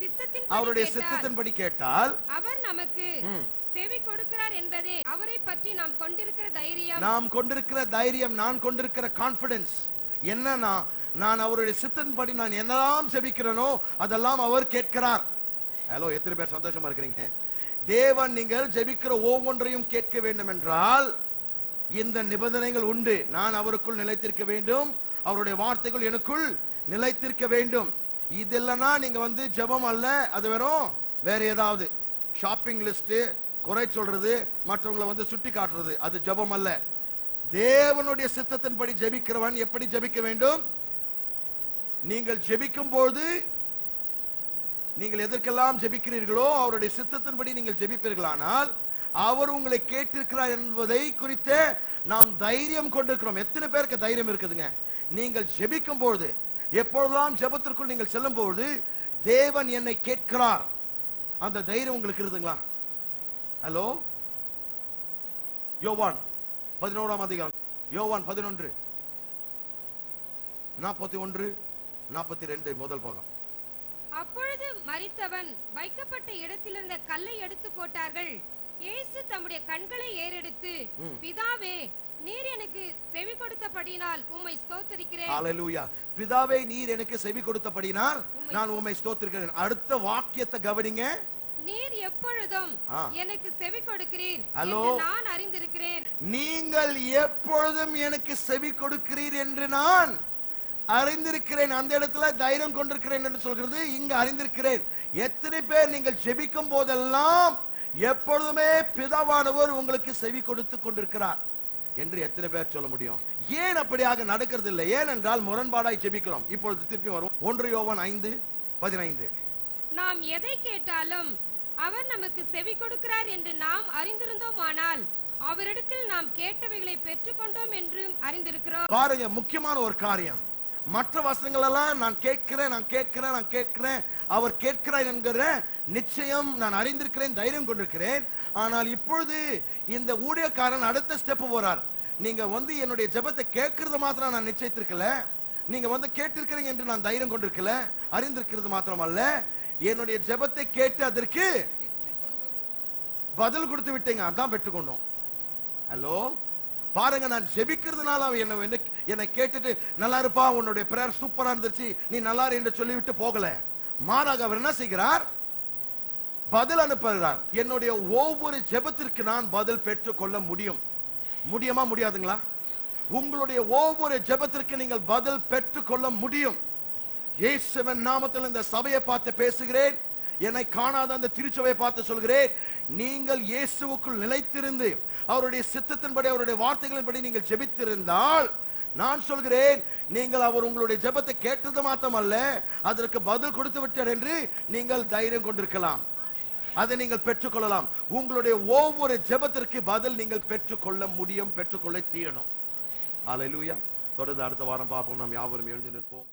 Speaker 1: சித்தத்தின்படி கேட்டால்
Speaker 2: அவர் நமக்கு செவி கொடுக்கிறார் என்பதே அவரை பற்றி நாம் கொண்டிருக்கிற தைரியம்.
Speaker 1: நாம் கொண்டிருக்கிற தைரியம், நான் கொண்டிருக்கிற கான்ஃபிடன்ஸ் என்னன்னா, நான் அவருடைய சித்தத்தின்படி நான் என்னெல்லாம் ஜெபிக்கிறேனோ அதெல்லாம் அவர் கேட்கிறார். ஹலோ, எத்தனை பேர் சந்தோஷமா இருக்கிறீங்க? தேவன் நீங்கள் ஜெபிக்கிற ஒவ்வொன்றையும் கேட்க வேண்டும் என்றால் இந்த நிபந்தனைகள் உண்டு. நான் அவருக்குள் நிலைத்திருக்க வேண்டும், அவருடைய வார்த்தைகள் எனக்குள் நிலைத்திருக்க வேண்டும். இதெல்லாம் நீங்க வந்து ஜெபம் அல்ல, அது வெறும் வேற ஏதாவது ஷாப்பிங் லிஸ்ட், குறை சொல்றது, மற்றவங்களை வந்து சுட்டி காட்டுறது, அது ஜெபம் அல்ல. தேவனுடைய சித்தத்தின்படி ஜெபிக்கிறவன் எப்படி ஜெபிக்க வேண்டும்? நீங்கள் ஜெபிக்கும் போது நீங்கள் எதற்கெல்லாம் ஜெபிக்கிறீர்களோ அவருடைய சித்தத்தின்படி நீங்கள் ஜெபிப்பீர்களானால் அவர் உங்களை கேட்டிருக்கிறார் என்பதை குறித்த நாம் தைரியம் கொண்டிருக்கிறோம். எத்தனை பேருக்கு தைரியம் இருக்குதுங்க? நீங்கள் ஜெபிக்கும் பொழுது, எப்பொழுதெல்லாம் ஜெபத்திற்குள் நீங்கள் செல்லும் பொழுது தேவன் என்னை கேட்கிறார், அந்த தைரியம் உங்களுக்கு இருக்குதுங்களா? ஹலோ, யோவான் 11ஆம் அதிகாரம், யோவான் 11 41 42 முதல் பாகம்.
Speaker 2: அப்பொழுது மரித்தவன் வைக்கப்பட்ட இடத்திலிருந்த கல்லை எடுத்து போட்டார்கள். இயேசு தம்முடைய கண்களை ஏறெடுத்து, பிதாவே, நீர் எனக்கு செவி கொடுத்தபடியினால் உம்மை ஸ்தோத்திரிக்கிறேன்.
Speaker 1: ஹalleluya. பிதாவே, நீர் எனக்கு செவி கொடுத்தபடியினால் நான் உம்மை ஸ்தோத்திரிக்கிறேன். அடுத்த வாக்கியத்தை கவனிங்க.
Speaker 2: நீர் எப்பொழுதும் எனக்கு செவி கொடுக்கிறீர்
Speaker 1: ஹலோ,
Speaker 2: என்று நான் அறிந்திருக்கிறேன்.
Speaker 1: நீங்கள் எப்பொழுதும் எனக்கு செவி கொடுக்கிறீர் என்று நான் அறிந்திருக்கிறேன். அந்த இடத்துல தைரியம் கொண்டிருக்கிறேன் என்று சொல்கிறது, இங்க அறிந்திருக்கிறேன். எத்தனை பேர் நீங்கள் ஜெபிக்கும் போதெல்லாம் எப்பொழுதுமே பிதாவானவர் உங்களுக்கு செவி கொடுத்து கொண்டிருக்கிறார் என்று எத்தனை பேர் சொல்ல முடியும்? ஏன் அப்படியாக நடக்கிறது இல்லை? ஏனென்றால் முரண்பாடாய் ஜெபிக்கிறோம். இப்பொழுது திருப்பி வரும் 1 யோவான் 5:15.
Speaker 2: நாம் எதை கேட்டாலும் அவர் நமக்கு செவி கொடுக்கிறார் என்று நாம் அறிந்திருந்தோமானால் அவரிடத்தில் நாம் கேட்டவைகளை பெற்றுக்கொண்டோம் என்றும் அறிந்திருக்கிறோம்.
Speaker 1: பாருங்க, முக்கியமான ஒரு காரியம். மற்ற வசனங்கள் எல்லாம் நான் கேட்கிறேன், அவர் கேட்கிறார் என்கிற நிச்சயம் நான் அறிந்திருக்கிறேன், தைரியம் கொண்டிருக்கிறேன். ஆனால் இப்பொழுது இந்த ஊழியக்காரன் அடுத்த ஸ்டெப் போறார். நீங்க வந்து என்னுடைய ஜெபத்தை கேட்கறது மாத்திரம் நான் நிச்சயித்திருக்கல, நீங்க வந்து கேட்டிருக்கிறீங்க என்று நான் தைரியம் கொண்டிருக்கல, அறிந்திருக்கிறது மாத்திரம் அல்ல, என்னுடைய ஜெபத்தை கேட்டு அதற்கு பதில் கொடுத்து விட்டீங்க, அதான் பெற்றுக்கொண்டோம். ஹலோ, பாருங்க, நான் ஜெபிக்கிறதுனால என்னை கேட்டுட்டு நல்லா இருப்பா, உன்னுடைய பிரேயர் சூப்பரா இருந்துச்சு, நீ நல்லா இரு என்று சொல்லிவிட்டு போகல. மாறாக அவர் என்ன செய்கிறார்? பதில் அனுப்புகிறார். என்னுடைய ஒவ்வொரு ஜெபத்திற்கு நான் பதில் பெற்றுக் கொள்ள முடியுமா முடியாதுங்களா? உங்களுடைய ஒவ்வொரு ஜெபத்திற்கு நீங்கள் பதில் பெற்றுக் கொள்ள முடியும். இயேசுவின் நாமத்தில் இந்த சபையை பார்த்து பேசுகிறேன், என்னை காணாத அந்த திருச்சபையை பார்த்து சொல்கிறேன், நீங்கள் இயேசுவுக்குள் நிலைத்திருந்து அவருடைய சித்தத்தின்படி அவருடைய வார்த்தைகளின்படி நீங்கள் ஜெபித்திருந்தால் நான் சொல்கிறேன், நீங்கள் அவர் உங்களுடைய ஜெபத்தை கேட்டது மாத்திரமல்ல, அதற்கு பதில் கொடுத்து விட்டார் என்று நீங்கள் தைரியம் கொண்டிருக்கலாம். அதை நீங்கள் பெற்றுக்கொள்ளலாம். உங்களுடைய ஒவ்வொரு ஜெபத்திற்கு பதில் நீங்கள் பெற்றுக்கொள்ள முடியும், பெற்றுக்கொள்ள தீரணும். ஹல்லேலூயா. தொடர்ந்து அடுத்த வாரம் பார்ப்போம். நாம் யாவரும் எழுந்து நிற்போம்.